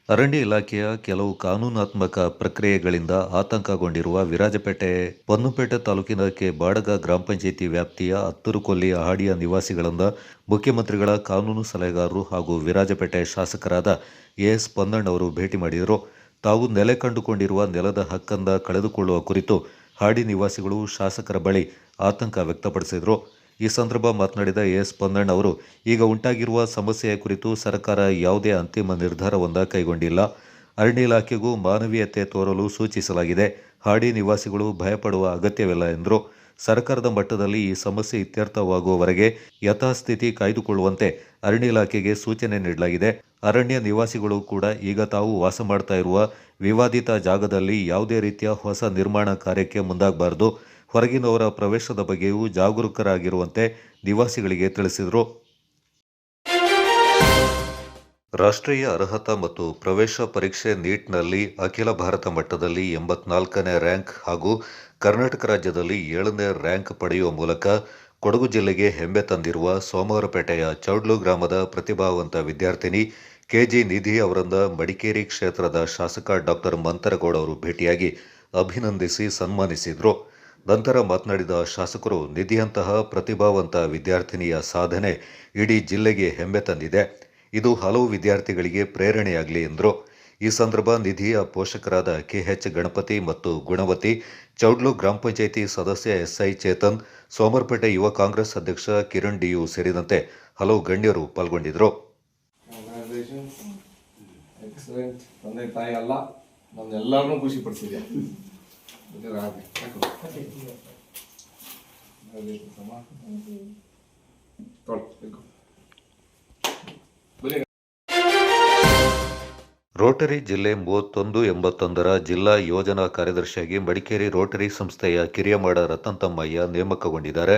ಅರಣ್ಯ ಇಲಾಖೆಯ ಕೆಲವು ಕಾನೂನಾತ್ಮಕ ಪ್ರಕ್ರಿಯೆಗಳಿಂದ ಆತಂಕಗೊಂಡಿರುವ ವಿರಾಜಪೇಟೆ ಪೊನ್ನಂಪೇಟೆ ತಾಲೂಕಿನ ಬಾಡಗ ಗ್ರಾಮ ಪಂಚಾಯಿತಿ ವ್ಯಾಪ್ತಿಯ ಅತ್ತೂರುಕೊಲ್ಲಿ ಅಹಾಡಿಯ ನಿವಾಸಿಗಳಿಂದ ಮುಖ್ಯಮಂತ್ರಿಗಳ ಕಾನೂನು ಸಲಹೆಗಾರರು ಹಾಗೂ ವಿರಾಜಪೇಟೆ ಶಾಸಕರಾದ AS ಪೊನ್ನಣ್ಣ ಅವರು ಭೇಟಿ ಮಾಡಿದರು. ತಾವು ನೆಲೆ ಕಂಡುಕೊಂಡಿರುವ ನೆಲದ ಹಕ್ಕನ್ನು ಕಳೆದುಕೊಳ್ಳುವ ಕುರಿತು ಹಾಡಿ ನಿವಾಸಿಗಳು ಶಾಸಕರ ಬಳಿ ಆತಂಕ ವ್ಯಕ್ತಪಡಿಸಿದರು. ಈ ಸಂದರ್ಭ ಮಾತನಾಡಿದ AS ಪೊನ್ನಣ್ಣ ಅವರು, ಈಗ ಉಂಟಾಗಿರುವ ಸಮಸ್ಯೆಯ ಕುರಿತು ಸರ್ಕಾರ ಯಾವುದೇ ಅಂತಿಮ ನಿರ್ಧಾರವನ್ನು ಕೈಗೊಂಡಿಲ್ಲ. ಅರಣ್ಯ ಇಲಾಖೆಗೂ ಮಾನವೀಯತೆ ತೋರಲು ಸೂಚಿಸಲಾಗಿದೆ. ಹಾಡಿ ನಿವಾಸಿಗಳು ಭಯಪಡುವ ಅಗತ್ಯವಿಲ್ಲ ಎಂದರು. ಸರ್ಕಾರದ ಮಟ್ಟದಲ್ಲಿ ಈ ಸಮಸ್ಯೆ ಇತ್ಯರ್ಥವಾಗುವವರೆಗೆ ಯಥಾಸ್ಥಿತಿ ಕಾಯ್ದುಕೊಳ್ಳುವಂತೆ ಅರಣ್ಯ ಇಲಾಖೆಗೆ ಸೂಚನೆ ನೀಡಲಾಗಿದೆ. ಅರಣ್ಯ ನಿವಾಸಿಗಳು ಕೂಡ ಈಗ ತಾವು ವಾಸ ಮಾಡ್ತಾ ಇರುವ ವಿವಾದಿತ ಜಾಗದಲ್ಲಿ ಯಾವುದೇ ರೀತಿಯ ಹೊಸ ನಿರ್ಮಾಣ ಕಾರ್ಯಕ್ಕೆ ಮುಂದಾಗಬಾರದು. ಹೊರಗಿನವರ ಪ್ರವೇಶದ ಬಗ್ಗೆಯೂ ಜಾಗರೂಕರಾಗಿರುವಂತೆ ನಿವಾಸಿಗಳಿಗೆ ತಿಳಿಸಿದರು. ರಾಷ್ಟ್ರೀಯ ಅರ್ಹತಾ ಮತ್ತು ಪ್ರವೇಶ ಪರೀಕ್ಷೆ ನೀಟ್ನಲ್ಲಿ ಅಖಿಲ ಭಾರತ ಮಟ್ಟದಲ್ಲಿ 84ನೇ ರ್ಯಾಂಕ್ ಹಾಗೂ ಕರ್ನಾಟಕ ರಾಜ್ಯದಲ್ಲಿ 7ನೇ ರ್ಯಾಂಕ್ ಪಡೆಯುವ ಮೂಲಕ ಕೊಡಗು ಜಿಲ್ಲೆಗೆ ಹೆಮ್ಮೆ ತಂದಿರುವ ಸೋಮವಾರಪೇಟೆಯ ಚೌಡ್ಲು ಗ್ರಾಮದ ಪ್ರತಿಭಾವಂತ ವಿದ್ಯಾರ್ಥಿನಿ ಕೆಜಿ ನಿಧಿ ಅವರನ್ನ ಮಡಿಕೇರಿ ಕ್ಷೇತ್ರದ ಶಾಸಕ ಡಾಕ್ಟರ್ ಮಂತರಗೌಡ ಅವರು ಭೇಟಿಯಾಗಿ ಅಭಿನಂದಿಸಿ ಸನ್ಮಾನಿಸಿದರು. ನಂತರ ಮಾತನಾಡಿದ ಶಾಸಕರು, ನಿಧಿಯಂತಹ ಪ್ರತಿಭಾವಂತ ವಿದ್ಯಾರ್ಥಿನಿಯ ಸಾಧನೆ ಇಡೀ ಜಿಲ್ಲೆಗೆ ಹೆಮ್ಮೆ ತಂದಿದೆ. ಇದು ಹಲವು ವಿದ್ಯಾರ್ಥಿಗಳಿಗೆ ಪ್ರೇರಣೆಯಾಗಲಿ ಎಂದರು. ಈ ಸಂದರ್ಭ ನಿಧಿಯ ಪೋಷಕರಾದ ಕೆಎಚ್ ಗಣಪತಿ ಮತ್ತು ಗುಣವತಿ, ಚೌಡ್ಲು ಗ್ರಾಮ ಪಂಚಾಯಿತಿ ಸದಸ್ಯ ಎಸ್ಐ ಚೇತನ್, ಸೋಮವಾರಪೇಟೆ ಯುವ ಕಾಂಗ್ರೆಸ್ ಅಧ್ಯಕ್ಷ ಕಿರಣ್ ಡಿಯು ಸೇರಿದಂತೆ ಹಲವು ಗಣ್ಯರು ಪಾಲ್ಗೊಂಡಿದ್ದರು. ಎಕ್ಸಲೆಂಟ್. ತಂದೆ ತಾಯಿ ಅಲ್ಲ, ನಮ್ಮೆಲ್ಲರನ್ನೂ ಖುಷಿ ಪಡಿಸಿದೆ. ರೋಟರಿ ಜಿಲ್ಲೆ 3181ರ ಜಿಲ್ಲಾ ಯೋಜನಾ ಕಾರ್ಯದರ್ಶಿಯಾಗಿ ಮಡಿಕೇರಿ ರೋಟರಿ ಸಂಸ್ಥೆಯ ಕಿರಿಯಮಾಡ ರತನ್ ತಮ್ಮಯ್ಯ ನೇಮಕಗೊಂಡಿದ್ದಾರೆ.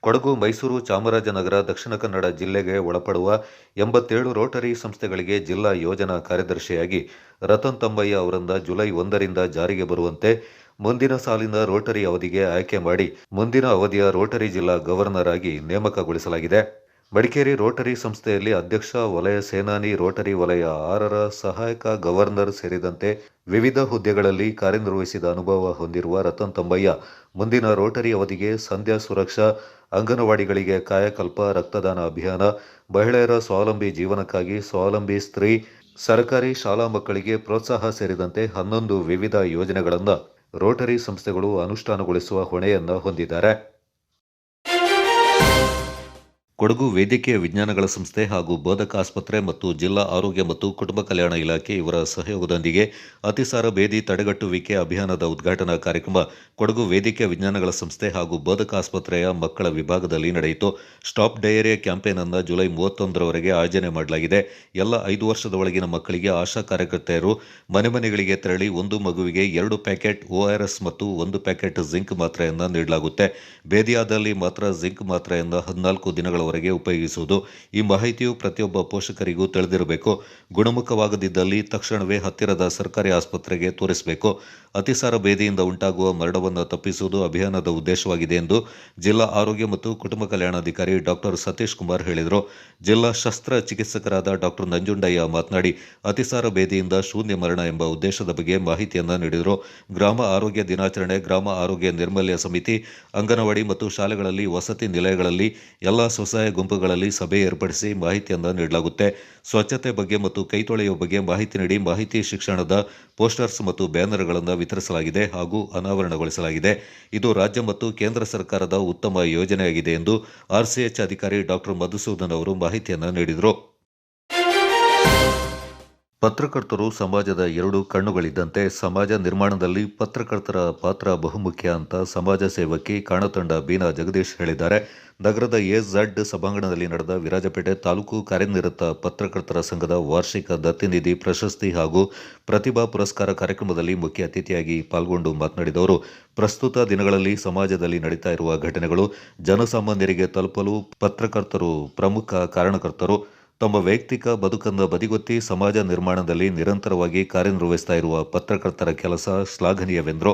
ಕೊಡಗು, ಮೈಸೂರು, ಚಾಮರಾಜನಗರ, ದಕ್ಷಿಣ ಕನ್ನಡ ಜಿಲ್ಲೆಗೆ ಒಳಪಡುವ 87 ರೋಟರಿ ಸಂಸ್ಥೆಗಳಿಗೆ ಜಿಲ್ಲಾ ಯೋಜನಾ ಕಾರ್ಯದರ್ಶಿಯಾಗಿ ರತನ್ ತಮ್ಮಯ್ಯ ಅವರನ್ನ ಜುಲೈ 1ರಿಂದ ಜಾರಿಗೆ ಬರುವಂತೆ ಮುಂದಿನ ಸಾಲಿನ ರೋಟರಿ ಅವಧಿಗೆ ಆಯ್ಕೆ ಮಾಡಿ ಮುಂದಿನ ಅವಧಿಯ ರೋಟರಿ ಜಿಲ್ಲಾ ಗವರ್ನರ್ ಆಗಿ ನೇಮಕಗೊಳಿಸಲಾಗಿದೆ. ಮಡಿಕೇರಿ ರೋಟರಿ ಸಂಸ್ಥೆಯಲ್ಲಿ ಅಧ್ಯಕ್ಷ, ವಲಯ ಸೇನಾನಿ, ರೋಟರಿ ವಲಯ 6ರ ಸಹಾಯಕ ಗವರ್ನರ್ ಸೇರಿದಂತೆ ವಿವಿಧ ಹುದ್ದೆಗಳಲ್ಲಿ ಕಾರ್ಯನಿರ್ವಹಿಸಿದ ಅನುಭವ ಹೊಂದಿರುವ ರತನ್ ತಮ್ಮಯ್ಯ ಮುಂದಿನ ರೋಟರಿ ಅವಧಿಗೆ ಸಂಧ್ಯಾ ಸುರಕ್ಷಾ, ಅಂಗನವಾಡಿಗಳಿಗೆ ಕಾಯಕಲ್ಪ, ರಕ್ತದಾನ ಅಭಿಯಾನ, ಮಹಿಳೆಯರ ಸ್ವಾವಲಂಬಿ ಜೀವನಕ್ಕಾಗಿ ಸ್ವಾವಲಂಬಿ ಸ್ತ್ರೀ, ಸರ್ಕಾರಿ ಶಾಲಾ ಮಕ್ಕಳಿಗೆ ಪ್ರೋತ್ಸಾಹ ಸೇರಿದಂತೆ 11 ವಿವಿಧ ಯೋಜನೆಗಳನ್ನು ರೋಟರಿ ಸಂಸ್ಥೆಗಳು ಅನುಷ್ಠಾನಗೊಳಿಸುವ ಹೊಣೆಯನ್ನು ಹೊಂದಿದ್ದಾರೆ. ಕೊಡಗು ವೈದ್ಯಕೀಯ ವಿಜ್ಞಾನಗಳ ಸಂಸ್ಥೆ ಹಾಗೂ ಬೋಧಕ ಆಸ್ಪತ್ರೆ ಮತ್ತು ಜಿಲ್ಲಾ ಆರೋಗ್ಯ ಮತ್ತು ಕುಟುಂಬ ಕಲ್ಯಾಣ ಇಲಾಖೆ ಇವರ ಸಹಯೋಗದೊಂದಿಗೆ ಅತಿಸಾರ ಬೇದಿ ತಡೆಗಟ್ಟುವಿಕೆ ಅಭಿಯಾನದ ಉದ್ಘಾಟನಾ ಕಾರ್ಯಕ್ರಮ ಕೊಡಗು ವೈದ್ಯಕೀಯ ವಿಜ್ಞಾನಗಳ ಸಂಸ್ಥೆ ಹಾಗೂ ಬೋಧಕ ಆಸ್ಪತ್ರೆಯ ಮಕ್ಕಳ ವಿಭಾಗದಲ್ಲಿ ನಡೆಯಿತು. ಸ್ಟಾಪ್ ಡಯೇರಿಯಾ ಕ್ಯಾಂಪೇನ್ ಅನ್ನು ಜುಲೈ 31ರವರೆಗೆ ಆಯೋಜನೆ ಮಾಡಲಾಗಿದೆ. ಎಲ್ಲ 5 ವರ್ಷದ ಒಳಗಿನ ಮಕ್ಕಳಿಗೆ ಆಶಾ ಕಾರ್ಯಕರ್ತೆಯರು ಮನೆ ಮನೆಗಳಿಗೆ ತೆರಳಿ 1 ಮಗುವಿಗೆ 2 ಪ್ಯಾಕೆಟ್ ORS ಮತ್ತು 1 ಪ್ಯಾಕೆಟ್ ಜಿಂಕ್ ಮಾತ್ರೆಯನ್ನು ನೀಡಲಾಗುತ್ತೆ. ಬೇದಿಯಾದಲ್ಲಿ ಮಾತ್ರ ಜಿಂಕ್ ಮಾತ್ರೆಯನ್ನು 14 ದಿನಗಳ ಉಪಯೋಗಿಸುವುದು. ಈ ಮಾಹಿತಿಯು ಪ್ರತಿಯೊಬ್ಬ ಪೋಷಕರಿಗೂ ತಿಳಿದಿರಬೇಕು. ಗುಣಮುಖವಾಗದಿದ್ದಲ್ಲಿ ತಕ್ಷಣವೇ ಹತ್ತಿರದ ಸರ್ಕಾರಿ ಆಸ್ಪತ್ರೆಗೆ ತೋರಿಸಬೇಕು. ಅತಿಸಾರ ಬೇದಿಯಿಂದ ಉಂಟಾಗುವ ಮರಣವನ್ನು ತಪ್ಪಿಸುವುದು ಅಭಿಯಾನದ ಉದ್ದೇಶವಾಗಿದೆ ಎಂದು ಜಿಲ್ಲಾ ಆರೋಗ್ಯ ಮತ್ತು ಕುಟುಂಬ ಕಲ್ಯಾಣಾಧಿಕಾರಿ ಡಾಕ್ಟರ್ ಸತೀಶ್ ಕುಮಾರ್ ಹೇಳಿದರು. ಜಿಲ್ಲಾ ಶಸ್ತ್ರ ಚಿಕಿತ್ಸಕರಾದ ಡಾಕ್ಟರ್ ನಂಜುಂಡಯ್ಯ ಮಾತನಾಡಿ, ಅತಿಸಾರ ಬೇದಿಯಿಂದ ಶೂನ್ಯ ಮರಣ ಎಂಬ ಉದ್ದೇಶದ ಬಗ್ಗೆ ಮಾಹಿತಿಯನ್ನು ನೀಡಿದರು. ಗ್ರಾಮ ಆರೋಗ್ಯ ದಿನಾಚರಣೆ, ಗ್ರಾಮ ಆರೋಗ್ಯ ನಿರ್ಮಲ್ಯ ಸಮಿತಿ, ಅಂಗನವಾಡಿ ಮತ್ತು ಶಾಲೆಗಳಲ್ಲಿ, ವಸತಿ ನಿಲಯಗಳಲ್ಲಿ, ಎಲ್ಲ ಸ್ವಸಹಾಯ ಗುಂಪುಗಳಲ್ಲಿ ಸಭೆ ಏರ್ಪಡಿಸಿ ಮಾಹಿತಿಯನ್ನು ನೀಡಲಾಗುತ್ತೆ. ಸ್ವಚ್ಛತೆ ಬಗ್ಗೆ ಮತ್ತು ಕೈ ತೊಳೆಯುವ ಬಗ್ಗೆ ಮಾಹಿತಿ ನೀಡಿ ಮಾಹಿತಿ ಶಿಕ್ಷಣದ ಪೋಸ್ಟರ್ಸ್ ಮತ್ತು ಬ್ಯಾನರ್ಗಳನ್ನು ವಿತರಿಸಲಾಗಿದೆ ಹಾಗೂ ಅನಾವರಣಗೊಳಿಸಲಾಗಿದೆ. ಇದು ರಾಜ್ಯ ಮತ್ತು ಕೇಂದ್ರ ಸರ್ಕಾರದ ಉತ್ತಮ ಯೋಜನೆಯಾಗಿದೆ ಎಂದು RCH ಅಧಿಕಾರಿ ಡಾಕ್ಟರ್ ಮಧುಸೂದನ್ ಅವರು ಮಾಹಿತಿಯನ್ನು ನೀಡಿದರು. ಪತ್ರಕರ್ತರು ಸಮಾಜದ 2 ಕಣ್ಣುಗಳಿದ್ದಂತೆ. ಸಮಾಜ ನಿರ್ಮಾಣದಲ್ಲಿ ಪತ್ರಕರ್ತರ ಪಾತ್ರ ಬಹುಮುಖ್ಯ ಅಂತ ಸಮಾಜ ಸೇವಕಿ ಕಾಣತಂಡ ಬೀನಾ ಜಗದೀಶ್ ಹೇಳಿದ್ದಾರೆ. ನಗರದ AZ ಸಭಾಂಗಣದಲ್ಲಿ ನಡೆದ ವಿರಾಜಪೇಟೆ ತಾಲೂಕು ಕಾರ್ಯನಿರತ ಪತ್ರಕರ್ತರ ಸಂಘದ ವಾರ್ಷಿಕ ದತ್ತಿನಿಧಿ ಪ್ರಶಸ್ತಿ ಹಾಗೂ ಪ್ರತಿಭಾ ಪುರಸ್ಕಾರ ಕಾರ್ಯಕ್ರಮದಲ್ಲಿ ಮುಖ್ಯ ಅತಿಥಿಯಾಗಿ ಪಾಲ್ಗೊಂಡು ಮಾತನಾಡಿದವರು, ಪ್ರಸ್ತುತ ದಿನಗಳಲ್ಲಿ ಸಮಾಜದಲ್ಲಿ ನಡೀತಾ ಇರುವ ಘಟನೆಗಳು ಜನಸಾಮಾನ್ಯರಿಗೆ ತಲುಪಲು ಪತ್ರಕರ್ತರು ಪ್ರಮುಖ ಕಾರಣಕರ್ತರು. ತಮ್ಮ ವೈಯಕ್ತಿಕ ಬದುಕನ್ನು ಬದಿಗೊತ್ತಿ ಸಮಾಜ ನಿರ್ಮಾಣದಲ್ಲಿ ನಿರಂತರವಾಗಿ ಕಾರ್ಯನಿರ್ವಹಿಸ್ತಾ ಇರುವ ಪತ್ರಕರ್ತರ ಕೆಲಸ ಶ್ಲಾಘನೀಯವೆಂದರು.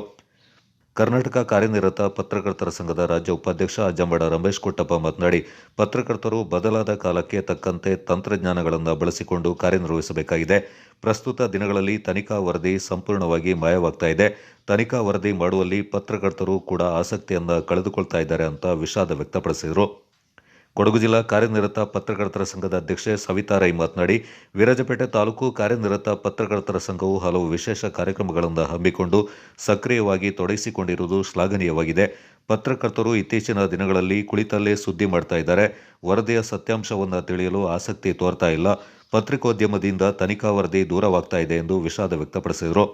ಕರ್ನಾಟಕ ಕಾರ್ಯನಿರತ ಪತ್ರಕರ್ತರ ಸಂಘದ ರಾಜ್ಯ ಉಪಾಧ್ಯಕ್ಷ ಅಜ್ಜಂಬಡ ರಮೇಶ್ ಕೊಟ್ಟಪ್ಪ ಮಾತನಾಡಿ, ಪತ್ರಕರ್ತರು ಬದಲಾದ ಕಾಲಕ್ಕೆ ತಕ್ಕಂತೆ ತಂತ್ರಜ್ಞಾನಗಳನ್ನು ಬಳಸಿಕೊಂಡು ಕಾರ್ಯನಿರ್ವಹಿಸಬೇಕಾಗಿದೆ. ಪ್ರಸ್ತುತ ದಿನಗಳಲ್ಲಿ ತನಿಖಾ ವರದಿ ಸಂಪೂರ್ಣವಾಗಿ ಮಾಯವಾಗ್ತಾ ಇದೆ. ತನಿಖಾ ವರದಿ ಮಾಡುವಲ್ಲಿ ಪತ್ರಕರ್ತರು ಕೂಡ ಆಸಕ್ತಿಯನ್ನು ಕಳೆದುಕೊಳ್ತಾ ಇದ್ದಾರೆ ಅಂತ ವಿಷಾದ ವ್ಯಕ್ತಪಡಿಸಿದರು. ಕೊಡಗು ಜಿಲ್ಲಾ ಕಾರ್ಯನಿರತ ಪತ್ರಕರ್ತರ ಸಂಘದ ಅಧ್ಯಕ್ಷೆ ಸವಿತಾ ರೈ ಮಾತನಾಡಿ, ವಿರಾಜಪೇಟೆ ತಾಲೂಕು ಕಾರ್ಯನಿರತ ಪತ್ರಕರ್ತರ ಸಂಘವು ಹಲವು ವಿಶೇಷ ಕಾರ್ಯಕ್ರಮಗಳನ್ನು ಹಮ್ಮಿಕೊಂಡು ಸಕ್ರಿಯವಾಗಿ ತೊಡಗಿಸಿಕೊಂಡಿರುವುದು ಶ್ಲಾಘನೀಯವಾಗಿದೆ. ಪತ್ರಕರ್ತರು ಇತ್ತೀಚಿನ ದಿನಗಳಲ್ಲಿ ಕುಳಿತಲ್ಲೇ ಸುದ್ದಿ ಮಾಡ್ತಾ ಇದ್ದಾರೆ. ವರದಿಯ ಸತ್ಯಾಂಶವನ್ನು ತಿಳಿಯಲು ಆಸಕ್ತಿ ತೋರ್ತಾ ಇಲ್ಲ. ಪತ್ರಿಕೋದ್ಯಮದಿಂದ ತನಿಖಾ ವರದಿ ದೂರವಾಗ್ತಾ ಇದೆ ಎಂದು ವಿಷಾದ ವ್ಯಕ್ತಪಡಿಸಿದರು.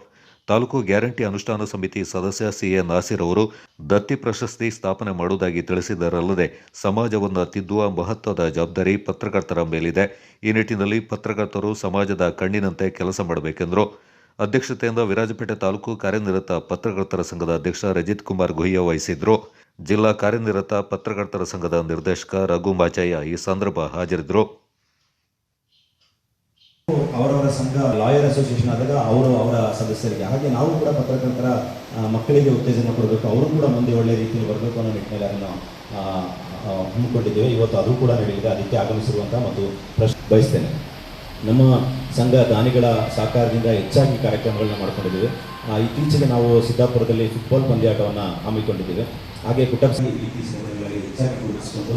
ತಾಲೂಕು ಗ್ಯಾರಂಟಿ ಅನುಷ್ಠಾನ ಸಮಿತಿ ಸದಸ್ಯ CA ನಾಸಿರ್ ಅವರು ದತ್ತಿ ಪ್ರಶಸ್ತಿ ಸ್ಥಾಪನೆ ಮಾಡುವುದಾಗಿ ತಿಳಿಸಿದರಲ್ಲದೆ, ಸಮಾಜವನ್ನು ತಿದ್ದುವ ಮಹತ್ವದ ಜವಾಬ್ದಾರಿ ಪತ್ರಕರ್ತರ ಮೇಲಿದೆ. ಈ ನಿಟ್ಟಿನಲ್ಲಿ ಪತ್ರಕರ್ತರು ಸಮಾಜದ ಕಣ್ಣಿನಂತೆ ಕೆಲಸ ಮಾಡಬೇಕೆಂದರು. ಅಧ್ಯಕ್ಷತೆಯಿಂದ ವಿರಾಜಪೇಟೆ ತಾಲೂಕು ಕಾರ್ಯನಿರತ ಪತ್ರಕರ್ತರ ಸಂಘದ ಅಧ್ಯಕ್ಷ ರಜಿತ್ ಕುಮಾರ್ ಗುಹಿಯಾ ವಹಿಸಿದ್ರು. ಜಿಲ್ಲಾ ಕಾರ್ಯನಿರತ ಪತ್ರಕರ್ತರ ಸಂಘದ ನಿರ್ದೇಶಕ ರಘು ಮಾಚಯ್ಯ ಈ ಸಂದರ್ಭ ಹಾಜರಿದ್ದರು. ಅವರವರ ಸಂಘ ಲಾಯರ್ ಅಸೋಸಿಯೇಷನ್ ಆದಾಗ ಅವರ ಸದಸ್ಯರಿಗೆ, ಹಾಗೆ ನಾವು ಕೂಡ ಪತ್ರಕರ್ತರ ಮಕ್ಕಳಿಗೆ ಉತ್ತೇಜನ ಕೊಡಬೇಕು, ಅವರು ಕೂಡ ಮುಂದೆ ಒಳ್ಳೆಯ ರೀತಿಯಲ್ಲಿ ಬರಬೇಕು ಅನ್ನೋ ನಿಟ್ಟಿನಲ್ಲಿ ಅದನ್ನು ಹಮ್ಮಿಕೊಂಡಿದ್ದೇವೆ. ಇವತ್ತು ಅದು ಕೂಡ ನಡೆಯಲಿದೆ. ಅದಕ್ಕೆ ಆಗಮಿಸಿರುವಂಥ ಮತ್ತು ಬಯಸ್ತೇನೆ. ನಮ್ಮ ಸಂಘ ದಾನಿಗಳ ಸಹಕಾರದಿಂದ ಹೆಚ್ಚಾಗಿ ಕಾರ್ಯಕ್ರಮಗಳನ್ನ ಮಾಡ್ಕೊಂಡಿದ್ದೇವೆ. ಇತ್ತೀಚೆಗೆ ನಾವು ಸಿದ್ದಾಪುರದಲ್ಲಿ ಫುಟ್ಬಾಲ್ ಪಂದ್ಯಾಟವನ್ನು ಹಮ್ಮಿಕೊಂಡಿದ್ದೇವೆ. ಹಾಗೆ ಕುಟುಂಬ ಇತ್ತೀಚಿನ ಹೆಚ್ಚಾಗಿ ಗುರುತಿಸಿಕೊಂಡು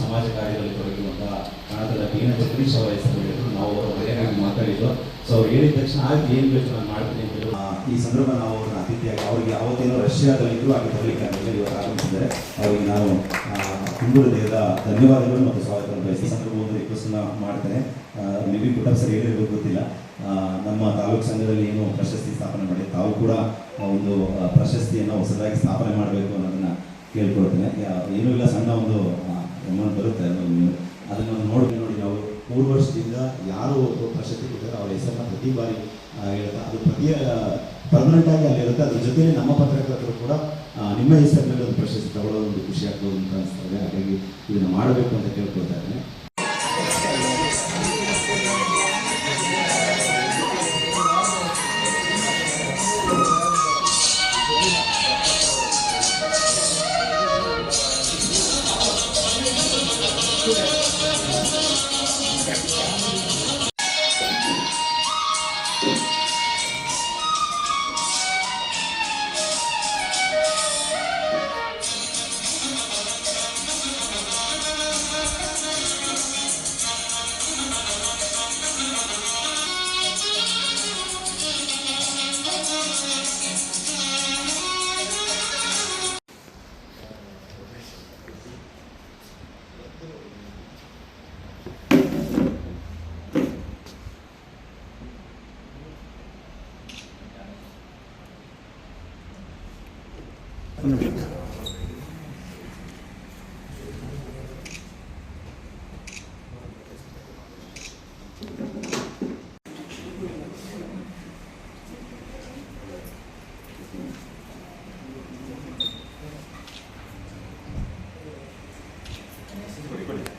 ಸಮಾಜ ಕಾರ್ಯದಲ್ಲಿ ತೊಡಗಿರುವಂತಹ ಕನ್ನಡದ ಬೀನ ಜಗದೀಶ್ ಅವರ ಹೆಸರು ಹೇಳಿದ್ರು. ನಾವು ಅವರ ಮಾತಾಡಿದ್ದು. ಸೊ ಅವ್ರು ಹೇಳಿದ ತಕ್ಷಣ ಆಯ್ತು ಏನು ಬೇಕು ನಾನು ಮಾಡ್ತೀನಿ ಅಂತ ಹೇಳಿದ್ರು. ಈ ಸಂದರ್ಭ ನಾವು ಅವ್ರನ್ನ ಅತಿಥಿಯಾಗಿ ಅವರಿಗೆ ಯಾವತ್ತೇನೋ ರಷ್ಯಾದಲ್ಲಿದ್ದರು ಹಾಗೆ ಬರಲಿಕ್ಕೆ ಇವತ್ತು ಆಗಮಿಸಿದ್ದಾರೆ. ಅವರಿಗೆ ನಾನು ಹಿಂದುಳಿದ ಧನ್ಯವಾದಗಳು ಮತ್ತು ಸ್ವಾಗತ ಬಯಸಿ ಸಂದರ್ಭ ಒಂದು ರಿಕ್ವೆಸ್ಟ್ನ ಮಾಡ್ತೇನೆ. ಮೇಬಿ ಕುಟುಂಬ ಸರಿ ಹೇಳಿರೋದು ಗೊತ್ತಿಲ್ಲ. ನಮ್ಮ ತಾಲೂಕು ಸಂಘದಲ್ಲಿ ಏನು ಪ್ರಶಸ್ತಿ ಸ್ಥಾಪನೆ ಮಾಡಿ ತಾವು ಕೂಡ ಒಂದು ಪ್ರಶಸ್ತಿಯನ್ನು ಹೊಸದಾಗಿ ಸ್ಥಾಪನೆ ಮಾಡಬೇಕು ಅನ್ನೋದನ್ನು ಕೇಳ್ಕೊಳ್ತೇನೆ. ಏನೂ ಇಲ್ಲ, ಸಣ್ಣ ಒಂದು ಅಮೌಂಟ್ ಬರುತ್ತೆ, ಅದನ್ನು ನೋಡಿ ನಾವು 3 ವರ್ಷದಿಂದ ಯಾರು ಪ್ರಶಸ್ತಿ ಕೊಡ್ತಾರೆ ಅವರ ಹೆಸರನ್ನ ಪ್ರತಿ ಬಾರಿ ಹೇಳ್ತಾರೆ. ಅದು ಪರ್ಮನೆಂಟ್ ಆಗಿ ಅಲ್ಲಿರುತ್ತೆ. ಅದ್ರ ಜೊತೆಗೆ ನಮ್ಮ ಪತ್ರಕರ್ತರು ಕೂಡ ನಿಮ್ಮ ಹೆಸರಿನಲ್ಲಿ ಒಂದು ಪ್ರಶಸ್ತಿ ತಗೊಳ್ಳೋದು ಒಂದು ಖುಷಿ ಆಗ್ಬೋದು ಅಂತ ಅನಿಸ್ತದೆ. ಹಾಗಾಗಿ ಇದನ್ನು ಮಾಡಬೇಕು ಅಂತ ಕೇಳ್ಕೊಳ್ತಾ ಇದ್ದೇನೆ.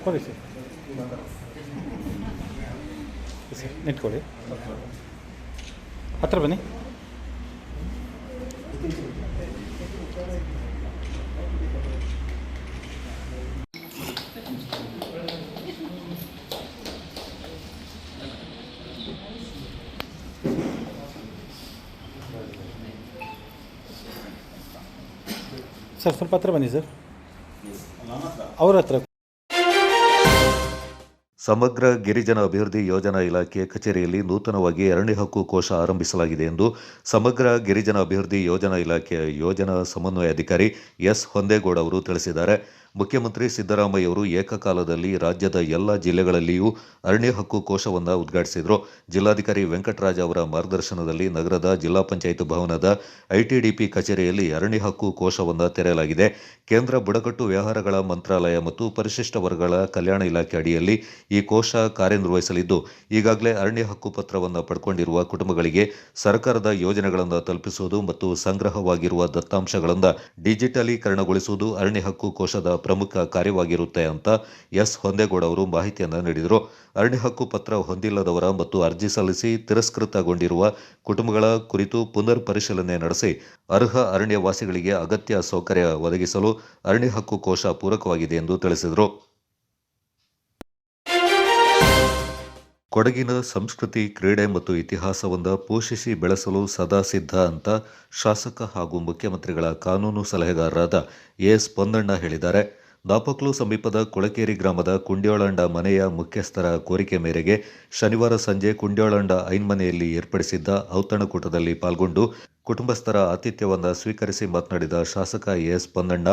ಕೊಡಿ ಸರ್, ನಿಂತ್ಕೊಳ್ಳಿ, ಹತ್ರ ಬನ್ನಿ. ಸರ್ ಸ್ವಲ್ಪ ಹತ್ರ ಬನ್ನಿ ಸರ್, ಅವ್ರ ಹತ್ರ. ಸಮಗ್ರ ಗಿರಿಜನ ಅಭಿವೃದ್ಧಿ ಯೋಜನಾ ಇಲಾಖೆ ಕಚೇರಿಯಲ್ಲಿ ನೂತನವಾಗಿ ಅರಣ್ಯ ಹಕ್ಕು ಕೋಶ ಆರಂಭಿಸಲಾಗಿದೆ ಎಂದು ಸಮಗ್ರ ಗಿರಿಜನ ಅಭಿವೃದ್ಧಿ ಯೋಜನಾ ಇಲಾಖೆಯ ಯೋಜನಾ ಸಮನ್ವಯಾಧಿಕಾರಿ ಎಸ್ ಹೊಂದೇಗೌಡ ಅವರು ತಿಳಿಸಿದ್ದಾರೆ. ಮುಖ್ಯಮಂತ್ರಿ ಸಿದ್ದರಾಮಯ್ಯ ಅವರು ಏಕಕಾಲದಲ್ಲಿ ರಾಜ್ಯದ ಎಲ್ಲ ಜಿಲ್ಲೆಗಳಲ್ಲಿಯೂ ಅರಣ್ಯ ಹಕ್ಕು ಕೋಶವನ್ನು ಉದ್ಘಾಟಿಸಿದರು. ಜಿಲ್ಲಾಧಿಕಾರಿ ವೆಂಕಟರಾಜ ಅವರ ಮಾರ್ಗದರ್ಶನದಲ್ಲಿ ನಗರದ ಜಿಲ್ಲಾ ಪಂಚಾಯತ್ ಭವನದ ಐಟಿಡಿಪಿ ಕಚೇರಿಯಲ್ಲಿ ಅರಣ್ಯ ಹಕ್ಕು ಕೋಶವನ್ನು ತೆರೆಯಲಾಗಿದೆ. ಕೇಂದ್ರ ಬುಡಕಟ್ಟು ವ್ಯವಹಾರಗಳ ಮಂತ್ರಾಲಯ ಮತ್ತು ಪರಿಶಿಷ್ಟ ವರ್ಗಗಳ ಕಲ್ಯಾಣ ಇಲಾಖೆ ಅಡಿಯಲ್ಲಿ ಈ ಕೋಶ ಕಾರ್ಯನಿರ್ವಹಿಸಲಿದ್ದು, ಈಗಾಗಲೇ ಅರಣ್ಯ ಹಕ್ಕು ಪತ್ರವನ್ನು ಪಡ್ಕೊಂಡಿರುವ ಕುಟುಂಬಗಳಿಗೆ ಸರ್ಕಾರದ ಯೋಜನೆಗಳನ್ನು ತಲುಪಿಸುವುದು ಮತ್ತು ಸಂಗ್ರಹವಾಗಿರುವ ದತ್ತಾಂಶಗಳನ್ನು ಡಿಜಿಟಲೀಕರಣಗೊಳಿಸುವುದು ಅರಣ್ಯ ಹಕ್ಕು ಕೋಶದ ಪ್ರಮುಖ ಕಾರ್ಯವಾಗಿರುತ್ತೆ ಅಂತ ಎಸ್ ಹೊಂದೇಗೌಡ ಅವರು ಮಾಹಿತಿಯನ್ನು ನೀಡಿದರು. ಅರಣ್ಯ ಹಕ್ಕು ಪತ್ರ ಹೊಂದಿಲ್ಲದವರ ಮತ್ತು ಅರ್ಜಿ ಸಲ್ಲಿಸಿ ತಿರಸ್ಕೃತಗೊಂಡಿರುವ ಕುಟುಂಬಗಳ ಕುರಿತು ಪುನರ್ ಪರಿಶೀಲನೆ ನಡೆಸಿ ಅರ್ಹ ಅರಣ್ಯ ವಾಸಿಗಳಿಗೆ ಅಗತ್ಯ ಸೌಕರ್ಯ ಒದಗಿಸಲು ಅರಣ್ಯ ಹಕ್ಕು ಕೋಶ ಪೂರಕವಾಗಿದೆ ಎಂದು ತಿಳಿಸಿದರು. ಕೊಡಗಿನ ಸಂಸ್ಕೃತಿ, ಕ್ರೀಡೆ ಮತ್ತು ಇತಿಹಾಸವನ್ನು ಪೋಷಿಸಿ ಬೆಳೆಸಲು ಸದಾ ಸಿದ್ಧ ಅಂತ ಶಾಸಕ ಹಾಗೂ ಮುಖ್ಯಮಂತ್ರಿಗಳ ಕಾನೂನು ಸಲಹೆಗಾರರಾದ ಎಸ್ ಪೊನ್ನಣ್ಣ ಹೇಳಿದ್ದಾರೆ. ನಾಪಕ್ಲು ಸಮೀಪದ ಕೊಳಕೇರಿ ಗ್ರಾಮದ ಕುಂಡ್ಯೋಳಂಡ ಮನೆಯ ಮುಖ್ಯಸ್ಥರ ಕೋರಿಕೆ ಮೇರೆಗೆ ಶನಿವಾರ ಸಂಜೆ ಕುಂಡ್ಯೋಳಂಡ ಐನ್ಮನೆಯಲ್ಲಿ ಏರ್ಪಡಿಸಿದ್ದ ಔತಣಕೂಟದಲ್ಲಿ ಪಾಲ್ಗೊಂಡು ಕುಟುಂಬಸ್ಥರ ಆತಿಥ್ಯವನ್ನು ಸ್ವೀಕರಿಸಿ ಮಾತನಾಡಿದ ಶಾಸಕ ಎಸ್ ಪೊನ್ನಣ್ಣ,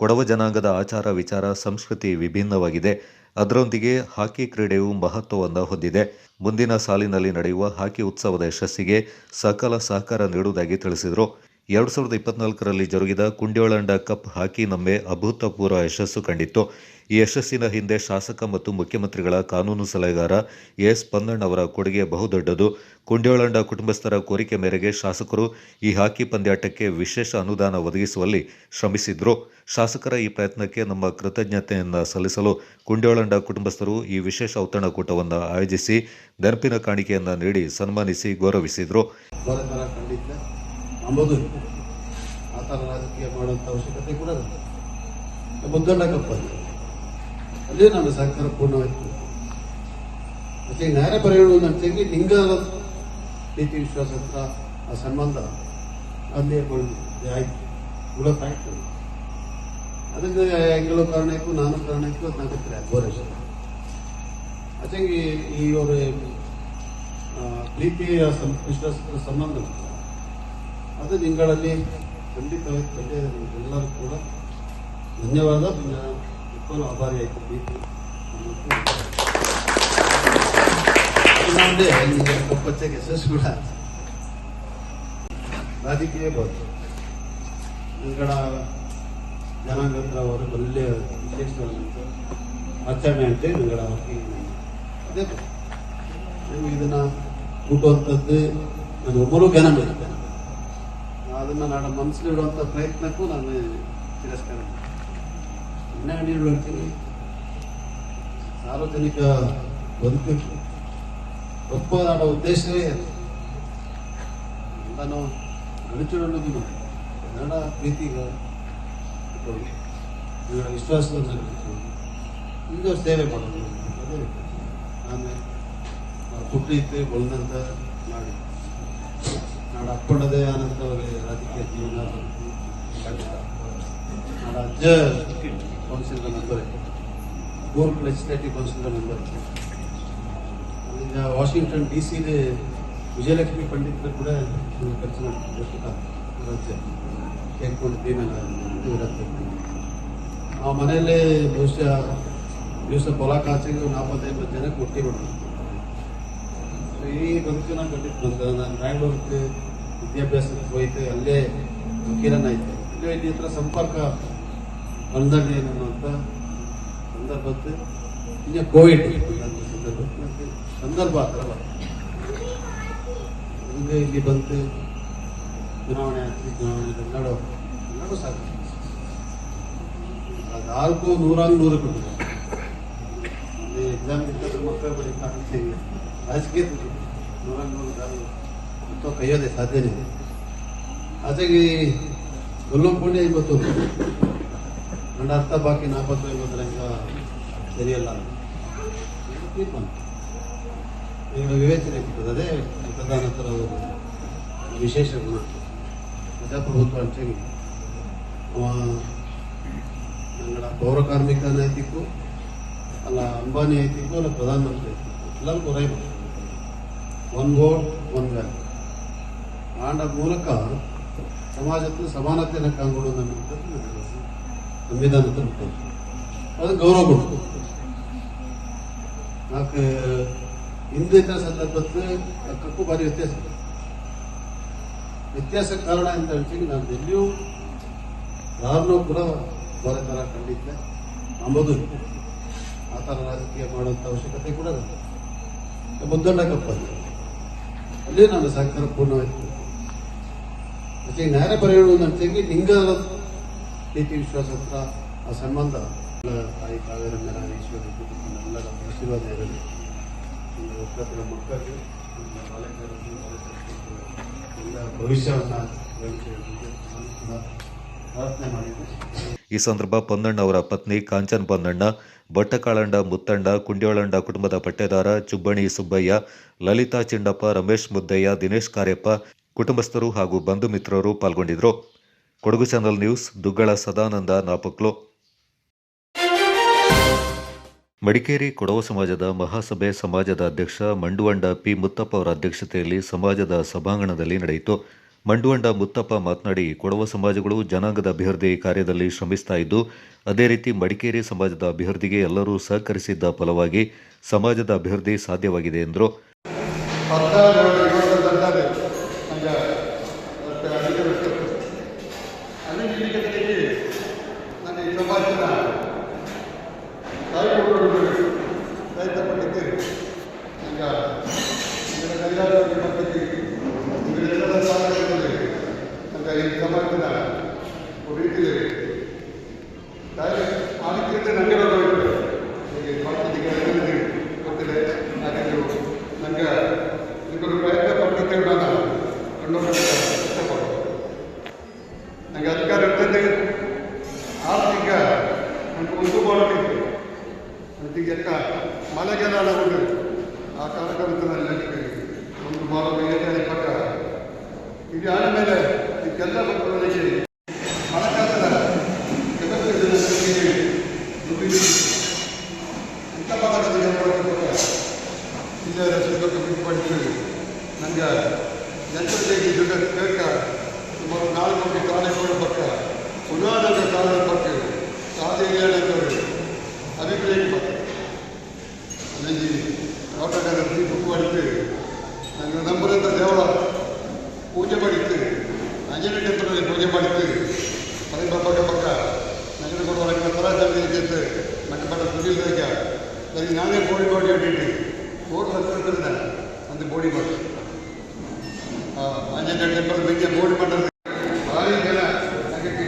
ಕೊಡವ ಜನಾಂಗದ ಆಚಾರ ವಿಚಾರ ಸಂಸ್ಕೃತಿ ವಿಭಿನ್ನವಾಗಿದೆ. ಅದರೊಂದಿಗೆ ಹಾಕಿ ಕ್ರೀಡೆಯು ಮಹತ್ವವನ್ನು ಹೊಂದಿದೆ. ಮುಂದಿನ ಸಾಲಿನಲ್ಲಿ ನಡೆಯುವ ಹಾಕಿ ಉತ್ಸವದ ಯಶಸ್ಸಿಗೆ ಸಕಲ ಸಹಕಾರ ನೀಡುವುದಾಗಿ ತಿಳಿಸಿದರು. 2024ರಲ್ಲಿ ಜರುಗಿದ ಕುಂಡ್ಯೋಳಂಡ ಕಪ್ ಹಾಕಿ ನಮ್ಮೆ ಅಭೂತಪೂರ್ವ ಯಶಸ್ಸು ಕಂಡಿತ್ತು. ಈ ಯಶಸ್ಸಿನ ಹಿಂದೆ ಶಾಸಕ ಮತ್ತು ಮುಖ್ಯಮಂತ್ರಿಗಳ ಕಾನೂನು ಸಲಹೆಗಾರ ಎಸ್ ಪನ್ನಣ್ಣ ಅವರ ಕೊಡುಗೆ ಬಹುದೊಡ್ಡದು. ಕುಂಡ್ಯೋಳಂಡ ಕುಟುಂಬಸ್ಥರ ಕೋರಿಕೆ ಮೇರೆಗೆ ಶಾಸಕರು ಈ ಹಾಕಿ ಪಂದ್ಯಾಟಕ್ಕೆ ವಿಶೇಷ ಅನುದಾನ ಒದಗಿಸುವಲ್ಲಿ ಶ್ರಮಿಸಿದ್ರು. ಶಾಸಕರ ಈ ಪ್ರಯತ್ನಕ್ಕೆ ನಮ್ಮ ಕೃತಜ್ಞತೆಯನ್ನು ಸಲ್ಲಿಸಲು ಕುಂಡ್ಯೋಳಂಡ ಕುಟುಂಬಸ್ಥರು ಈ ವಿಶೇಷ ಔತಣಕೂಟವನ್ನು ಆಯೋಜಿಸಿ ನೆನಪಿನ ಕಾಣಿಕೆಯನ್ನು ನೀಡಿ ಸನ್ಮಾನಿಸಿ ಗೌರವಿಸಿದರು. ಆ ಥರ ರಾಜಕೀಯ ಮಾಡುವಂಥ ಅವಶ್ಯಕತೆ ಕೂಡ ಮುದ್ದಣ್ಣ ಕಪ್ಪಲ್ಲಿ ಅಲ್ಲೇ ನಾನು ಸಹಕಾರ ಪೂರ್ಣವಾಯಿತು. ಮತ್ತೆ ನ್ಯಾಯ ಪರ್ಯಾಯ ನಂಚೆಗೆ ಲಿಂಗದ ಪ್ರೀತಿ ವಿಶ್ವಾಸ ಹತ್ರ ಆ ಸಂಬಂಧ ಅಲ್ಲೇ ಆಯ್ತು ಉಳಕಾಯ್ತು. ಅದಕ್ಕೆ ಎಂಗಳೂ ಕಾರಣಕ್ಕೂ ನಾನು ಕಾರಣಕ್ಕೂ ಅದನ್ನಾಗುತ್ತೆ ಗೋರೇಶ ಆಚೆಗೆ ಈ ಅವರ ಪ್ರೀತಿಯ ವಿಶ್ವಾಸದ ಸಂಬಂಧ ಅದು ನಿಂಗಳಲ್ಲಿ ಖಂಡಿತವಾಗಿ ಎಲ್ಲರೂ ಕೂಡ ಧನ್ಯವಾದ. ಇಬ್ಬರು ಆಭಾರಿ ಆಯಿತು ಪ್ರೀತಿ ಕೊಪ್ಪಚ್ಚಗೆ ಯಶಸ್ಸು ಕೂಡ ರಾಜಕೀಯ ಬಂತು ನಿಂಗಳ ಜನಾಂಗದ ಅವರು ಒಳ್ಳೆಯ ವಿಶೇಷವಾದಂಥ ಆಚರಣೆ ಅಂತೇಳಿ ನಿಂಗಳ ಅದೇ ನಿಮಗೆ ಇದನ್ನು ಕೂಟುವಂಥದ್ದು ನಾನು ಒಬ್ಬರು ಜ್ಞಾನ ಬರುತ್ತೆ. ಅದನ್ನು ನಾನು ಮನಸ್ಸಲ್ಲಿ ಇಡುವಂಥ ಪ್ರಯತ್ನಕ್ಕೂ ನಾನು ತಿರಸ್ಕಾರ ಹೇಳ್ತೀನಿ. ಸಾರ್ವಜನಿಕ ಬದುಕಬೇಕು ಒಪ್ಪದಾಡ ಉದ್ದೇಶವೇ ನಾನು ಗಣಿಸಿಡೋದು ಕನ್ನಡ ಪ್ರೀತಿಗೆ ವಿಶ್ವಾಸವನ್ನು ಈಗ ಸೇವೆ ಮಾಡೋದು ಅದೇ ಆಮೇಲೆ ಹುಟ್ಟಿತ್ತು ಬೆಳೆದಂತ ಮಾಡಿ ನಾಡು ಅಪ್ಪಣ್ಣದೇ ಆನಂದ ಅವರಿಗೆ ರಾಜಕೀಯ ಜೀವನ ನಾಡು ಅಜ್ಜ ಕೌನ್ಸಿಲ್ನ ಮೆಂಬರ್ ಕೂರ್ಗ್ ಲೆಜಿಸ್ಲೇಟಿವ್ ಕೌನ್ಸಿಲ್ನ ಮೆಂಬರ್ ಅಲ್ಲಿಂದ ವಾಷಿಂಗ್ಟನ್ DC ವಿಜಯಲಕ್ಷ್ಮಿ ಪಂಡಿತರು ಕೂಡ ಕೆಲಸ ಮಾಡ್ತಿದ್ರು. ರಾಜ್ಯ ಕೇಳ್ಕೊಂಡಿದ್ದೀವಿ ಆ ಮನೆಯಲ್ಲೇ ಬಹುಶಃ ದಿವಸ ಹೊಲ ಕಾಚಿಗೆ 45 ಜನಕ್ಕೆ ಒಟ್ಟಿ ಮಾಡೋದು. ಈ ಬದುಕಿನ ಖಂಡಿತ ಬಂದ ನಾನು ಬ್ಯಾಂಗ್ಳೂರಿಗೆ ವಿದ್ಯಾಭ್ಯಾಸಕ್ಕೆ ಹೋಯ್ತು, ಅಲ್ಲೇ ವಕೀಲನಾಯ್ತು. ಇಲ್ಲಿ ಇಲ್ಲಿ ಹತ್ರ ಸಂಪರ್ಕ ಬಂದಾಗ ಅನ್ನುವಂಥ ಸಂದರ್ಭಕ್ಕೆ ಈಗ ಕೋವಿಡ್ ಸಂದರ್ಭ ಆ ಥರ ಹಂಗೆ ಇಲ್ಲಿ ಬಂತು. ಚುನಾವಣೆ ಆಗ್ತಿ ಚುನಾವಣೆ ಎಲ್ಲರೂ ಸಾಕು ಅದಾರ್ಗೂ 100 ಕೊಟ್ಟಿದ್ದಾರೆ. ಎಕ್ಸಾಮ್ ಇರ್ತದೆ ಮಕ್ಕಳು ಬರೀ ರಾಜಕೀಯ 100 ಮತ್ತು ಕೈಯೋದೆ ಸಾಧ್ಯನೇ ಇದೆ. ಹಾಗಾಗಿ ಗೊಲ್ಲೊಂಪುಣ್ಯ 51 ನನ್ನ ಅರ್ಥ ಬಾಕಿ 40-50 ಸರಿಯಲ್ಲ ತೀರ್ಮಾನ ಈಗ ವಿವೇಚನೆ ಕೊಟ್ಟದ್ದು. ಅದೇ ಪ್ರಧಾನತರ ವಿಶೇಷ ಗುಣ ಪ್ರಜಾಪ್ರಭುತ್ವ ಅಂಚೆಗೆ ನಂಗಡ ಪೌರ ಕಾರ್ಮಿಕ ನೈತಿಕ್ಕು ಅಲ್ಲ ಅಂಬಾನಿ ಐತಿಕ್ಕು ಅಲ್ಲ ಪ್ರಧಾನಮಂತ್ರಿ ಐತಿಕ್ಕು ಎಲ್ಲರಿಗೂ ರೈ ಒನ್ ವೋಟ್ ಒನ್ ವ್ಯಾಲ್ಯೂ ಆಂಡ ಮೂಲಕ ಸಮಾಜದ ಸಮಾನತೆಯನ್ನು ಕಾಂಗೊಳ್ಳೋದು ಅನ್ನುವಂಥದ್ದು ಸಂವಿಧಾನದ ಮುಖ್ಯ. ಅದು ಗೌರವ ಕೊಡ್ತು. ನಾಲ್ಕು ಹಿಂದಿನ ಸಂದರ್ಭದ ಅಕ್ಕಕ್ಕೂ ಭಾರಿ ವ್ಯತ್ಯಾಸ ಕಾರಣ ಅಂತ ಹೇಳ್ತೀನಿ. ನಾನು ಎಲ್ಲಿಯೂ ಯಾರನ್ನೂ ಕೂಡ ಬೇರೆ ಥರ ಕಂಡಿದ್ದೆ ಅಂಬೋದು ಆ ಥರ ರಾಜಕೀಯ ಮಾಡುವಂಥ ಅವಶ್ಯಕತೆ ಕೂಡ ಮುದ್ದಣ್ಣ ಕಪ್ಪಲ್ಲಿ ಅಲ್ಲೇ ನಾನು ಸಹಕಾರ ಪೂರ್ಣವಾಯಿತು. ಮತ್ತೆ ನ್ಯಾಯ ಪರ್ಯಾಯ ನಂಚೆಗೆ ಲಿಂಗದ ಪ್ರೀತಿ ವಿಶ್ವಾಸ ಹತ್ರ ಆ ಸಂಬಂಧ ತಾಯಿ ಕಾವೇರಮ್ಮನ ಈಶ್ವರ ಎಲ್ಲರ ಆಶೀರ್ವಾದ ಇರಲಿ. ಒಕ್ಕತ್ತಿನ ಮಕ್ಕಳಿಗೆ ಎಲ್ಲ ಭವಿಷ್ಯವನ್ನು ಪ್ರಾರ್ಥನೆ ಮಾಡಿದ್ದೆ. ಈ ಸಂದರ್ಭ ಪೊನ್ನಣ್ಣ ಅವರ ಪತ್ನಿ ಕಾಂಚನ್ ಪೊನ್ನಣ್ಣ, ಬಟ್ಟಕಾಳಂಡ ಮುತ್ತಣ್ಣ, ಕುಂಡ್ಯೋಳಂಡ ಕುಟುಂಬದ ಪಟ್ಟೇದಾರ ಚುಬ್ಬಣಿ ಸುಬ್ಬಯ್ಯ, ಲಲಿತಾ ಚಿಂಡಪ್ಪ, ರಮೇಶ್ ಮುದ್ದಯ್ಯ, ದಿನೇಶ್ ಕಾರ್ಯಪ್ಪ, ಕುಟುಂಬಸ್ಥರು ಹಾಗೂ ಬಂಧು ಮಿತ್ರರು ಪಾಲ್ಗೊಂಡಿದ್ದರು. Kodagu channel news, Duggala Sadananda, Napoklu. ಮಡಿಕೇರಿ ಕೊಡವ ಸಮಾಜದ ಮಹಾಸಭೆ ಸಮಾಜದ ಅಧ್ಯಕ್ಷ ಮಂಡುವಂಡ ಪಿ ಮುತ್ತಪ್ಪ ಅವರ ಅಧ್ಯಕ್ಷತೆಯಲ್ಲಿ ಸಮಾಜದ ಸಭಾಂಗಣದಲ್ಲಿ ನಡೆಯಿತು. ಮಂಡುವಂಡ ಮುತ್ತಪ್ಪ ಮಾತನಾಡಿ, ಕೊಡವ ಸಮಾಜಗಳು ಜನಾಂಗದ ಅಭಿವೃದ್ಧಿ ಕಾರ್ಯದಲ್ಲಿ ಶ್ರಮಿಸ್ತಾ ಇದ್ದು, ಅದೇ ರೀತಿ ಮಡಿಕೇರಿ ಸಮಾಜದ ಅಭಿವೃದ್ಧಿಗೆ ಎಲ್ಲರೂ ಸಹಕರಿಸಿದ್ದ ಫಲವಾಗಿ ಸಮಾಜದ ಅಭಿವೃದ್ಧಿ ಸಾಧ್ಯವಾಗಿದೆ ಎಂದರು. ಇದಕ್ಕೆಲ್ಲ ಮಳೆಗಾಲ ಉಂಟು ಆ ಕಾರ್ಯಕ್ರಮದಲ್ಲಿ ಒಂದು ಮಾರೋ ಏನೇ ಪಕ್ಕ ಇದು ಆದಮೇಲೆ ಇದಕ್ಕೆಲ್ಲ ಮಕ್ಕಳಿಗೆ ಮಳೆಗಾಲದ ಇಂಥ ಪದಾರ್ಥದಲ್ಲಿ ಇಲ್ಲೇ ಸುಖ ಪಡಿಸಿ ನನಗೆ ಜನತೆಗೆ ದುಡ್ಡು ಬೇಕ ಸುಮಾರು 4 ಕಾಲೇಜುಗಳ ಪಕ್ಕ ಉದಾಹರಣೆ ಕಾಲೇಜ್ ಪಕ್ಕ ಸಾಧನೆ ಅಭಿಪ್ರಾಯ ಪಕ್ಕ ನನಗೆ ತೋಟಗಾರ ಬುಕ್ ಮಾಡಿತ್ತು ನನಗೆ ನಂಬರಂತ ದೇವರ ಪೂಜೆ ಮಾಡಿತ್ತು ಆಂಜನೇಯ ಟೆಂಪಲಲ್ಲಿ ಪೂಜೆ ಮಾಡಿತ್ತು ಮನೆ ಪಕ್ಕ ಪಕ್ಕ ನನಗೆ ಕೊಡುವ ನನ್ನ ತರಾಜಲ್ಲಿ ಇದ್ದಿತ್ತು ನನ್ನ ಪಟ್ಟ ಸುರಿಲ್ದಾಗ ನನಗೆ ನಾನೇ ಬೋಡಿ ಮಾಡಿ ಇಟ್ಟಿದ್ದು 4 ಲಕ್ಷ ಅಂತ ಬೋಡಿ ಮಾಡಿ ಆಂಜನೇಯ ಟೆಂಪಲ್ ಬಗ್ಗೆ ಬೋಡಿ ಮಾಡೋದು ಭಾರಿ ಜನ ಅದಕ್ಕೆ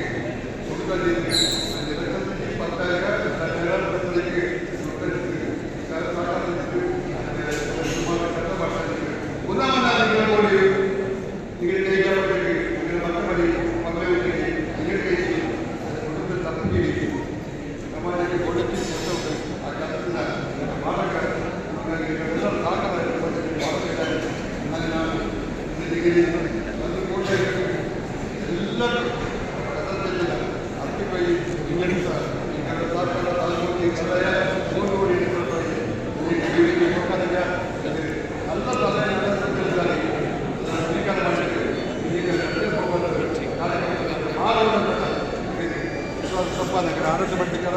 ಆರೋಗ್ಯ ಮಂಡಿಕರ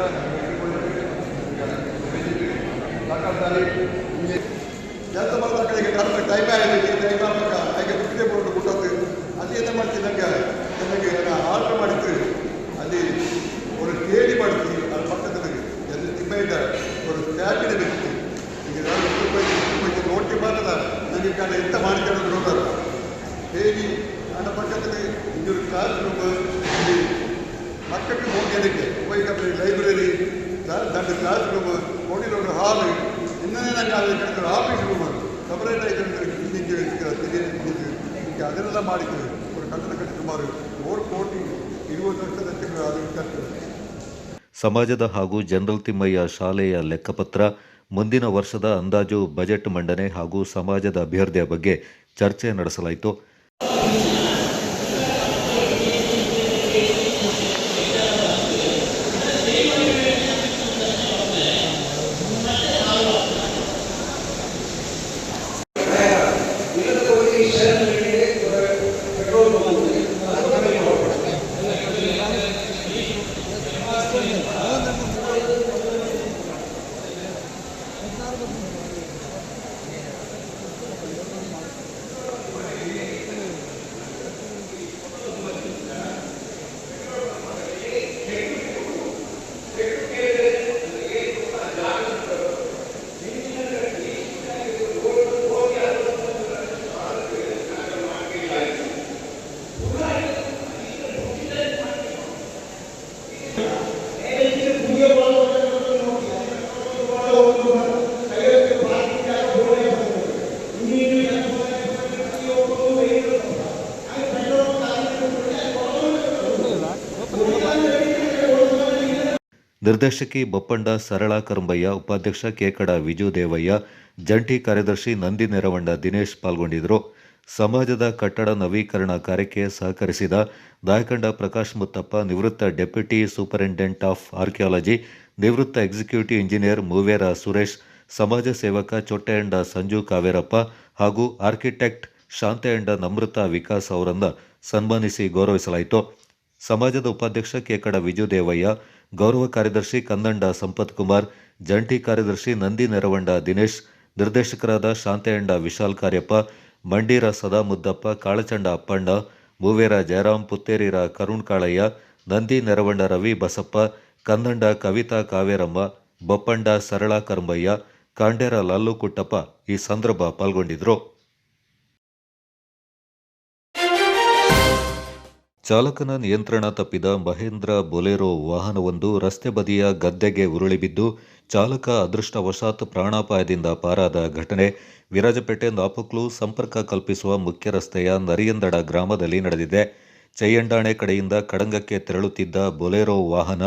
ಜಾಸ್ತಿ ಬರೋ ಕಡೆಗೆ ಟೈಮ್ ಆಗಿದೆ ಟೈಮ್ ಆಗ್ಬೇಕಾ ಹಾಗೆ ಬಿಟ್ಟೇ ಬೋರ್ಡ್ ಕೊಟ್ಟದ್ದು ಅಲ್ಲಿ ಏನು ಮಾಡ್ತೀನಿ ನನಗೆ ಆರ್ಡರ್ ಮಾಡಿತ್ತು ಅಲ್ಲಿ ಒಂದು ಕೇಳಿ ಮಾಡ್ತೀನಿ ಅದ್ರ ಪಕ್ಕದಲ್ಲಿ ಎಲ್ಲಿ ತಿಮ್ಮ ಇದ್ದಾರೆ ಒಂದು ಕ್ಯಾಬಿನ ಬಿಟ್ಟು ಈಗ ನಾನು ನೋಟಿ ಮಾಡಲ್ಲ ನನಗೆ ಕಾರಣ ಎಂತ ಮಾಡ್ಕೊಂಡು ನೋಡಲ್ಲ ಹೇಳಿ ನನ್ನ ಪಕ್ಕದಲ್ಲಿ ಇನ್ನೊಂದು ಕ್ಲಾಸ್ ರೂಮ್ ಇಲ್ಲಿ ಮಕ್ಕಳಿಗೆ ಹೋಗೋದಕ್ಕೆ ಉಪಯೋಗ ಲೈಬ್ರರಿ ದೊಡ್ಡ ಕ್ಲಾಸ್ ರೂಮ್ ನೋಡಿರೋ ಹಾಲ್ ಇನ್ನೇ ನನಗೆ ಅಲ್ಲಿ ಕಡೆ ಆಫೀಸ್ ರೂಮ್ ಸಪರೇಟ್ ಆಗಿ ಅದನ್ನೆಲ್ಲ ಮಾಡಿದ್ದೇವೆ ಒಂದು ಕಟ್ಟಡ ಕಟ್ಟಿ ಸುಮಾರು 4 ಕೋಟಿ 20 ಲಕ್ಷದಷ್ಟು ಅದು ಕಟ್ಟಿದೆ. ಸಮಾಜದ ಹಾಗೂ ಜನರಲ್ ತಿಮ್ಮಯ್ಯ ಶಾಲೆಯ ಲೆಕ್ಕಪತ್ರ, ಮುಂದಿನ ವರ್ಷದ ಅಂದಾಜು, ಬಜೆಟ್ ಮಂಡನೆ ಹಾಗೂ ಸಮಾಜದ ಅಭಿವೃದ್ಧಿಯ ಬಗ್ಗೆ ಚರ್ಚೆ ನಡೆಸಲಾಯಿತು. ನಿರ್ದೇಶಕಿ ಬೊಪ್ಪಂಡ ಸರಳಾ ಕರಂಬಯ್ಯ, ಉಪಾಧ್ಯಕ್ಷ ಕೇಕಡ ವಿಜು ದೇವಯ್ಯ, ಜಂಟಿ ಕಾರ್ಯದರ್ಶಿ ನಂದಿ ನೆರವಂಡ ದಿನೇಶ್ ಪಾಲ್ಗೊಂಡಿದ್ದರು. ಸಮಾಜದ ಕಟ್ಟಡ ನವೀಕರಣ ಕಾರ್ಯಕ್ಕೆ ಸಹಕರಿಸಿದ ದಾಯಕಂಡ ಪ್ರಕಾಶ್ ಮುತ್ತಪ್ಪ, ನಿವೃತ್ತ ಡೆಪ್ಯೂಟಿ ಸೂಪರಿಂಟೆಂಡೆಂಟ್ ಆಫ್ ಆರ್ಕಿಯಾಲಜಿ, ನಿವೃತ್ತ ಎಕ್ಸಿಕ್ಯೂಟಿವ್ ಇಂಜಿನಿಯರ್ ಮೂವೇರ ಸುರೇಶ್, ಸಮಾಜ ಸೇವಕ ಚೊಟ್ಟೆಯಂಡ ಸಂಜು ಕಾವೇರಪ್ಪ ಹಾಗೂ ಆರ್ಕಿಟೆಕ್ಟ್ ಶಾಂತೆಯಂಡ ನಮೃತ ವಿಕಾಸ್ ಅವರನ್ನು ಸನ್ಮಾನಿಸಿ ಗೌರವಿಸಲಾಯಿತು. ಸಮಾಜದ ಉಪಾಧ್ಯಕ್ಷ ಕೇಕಡ ವಿಜು ದೇವಯ್ಯ, ಗೌರವ ಕಾರ್ಯದರ್ಶಿ ಕಂದಂಡ ಸಂಪತ್ ಕುಮಾರ್, ಜಂಟಿ ಕಾರ್ಯದರ್ಶಿ ನಂದಿ ನೆರವಂಡ ದಿನೇಶ್, ನಿರ್ದೇಶಕರಾದ ಶಾಂತೆಯಂಡ ವಿಶಾಲ್ ಕಾರ್ಯಪ್ಪ, ಮಂಡೀರ ಸದಾ ಮುದ್ದಪ್ಪ, ಕಾಳಚಂಡ ಅಪ್ಪಣ್ಣ, ಮೂವೇರ ಜಯರಾಮ್, ಪುತ್ತೇರಿರ ಕರುಣ್ ಕಾಳಯ್ಯ, ನಂದಿ ನೆರವಂಡ ರವಿ ಬಸಪ್ಪ, ಕಂದಂಡ ಕವಿತಾ ಕಾವೇರಮ್ಮ, ಬೊಪ್ಪಂಡ ಸರಳಾ ಕರಂಬಯ್ಯ, ಕಾಂಡೇರ ಲಲ್ಲು ಕುಟ್ಟಪ್ಪ ಈ ಸಂದರ್ಭ ಪಾಲ್ಗೊಂಡಿದ್ದರು. ಚಾಲಕನ ನಿಯಂತ್ರಣ ತಪ್ಪಿದ ಮಹೇಂದ್ರ ಬೊಲೆರೋ ವಾಹನವೊಂದು ರಸ್ತೆ ಬದಿಯ ಗದ್ದೆಗೆ ಉರುಳಿಬಿದ್ದು ಚಾಲಕ ಅದೃಷ್ಟವಶಾತ್ ಪ್ರಾಣಾಪಾಯದಿಂದ ಪಾರಾದ ಘಟನೆ ವಿರಾಜಪೇಟೆ ನಾಪಕ್ಲು ಸಂಪರ್ಕ ಕಲ್ಪಿಸುವ ಮುಖ್ಯ ರಸ್ತೆಯ ನರಿಯಂದಡ ಗ್ರಾಮದಲ್ಲಿ ನಡೆದಿದೆ. ಚೈಯಂಡಾಣೆ ಕಡೆಯಿಂದ ಕಡಂಗಕ್ಕೆ ತೆರಳುತ್ತಿದ್ದ ಬೊಲೆರೋ ವಾಹನ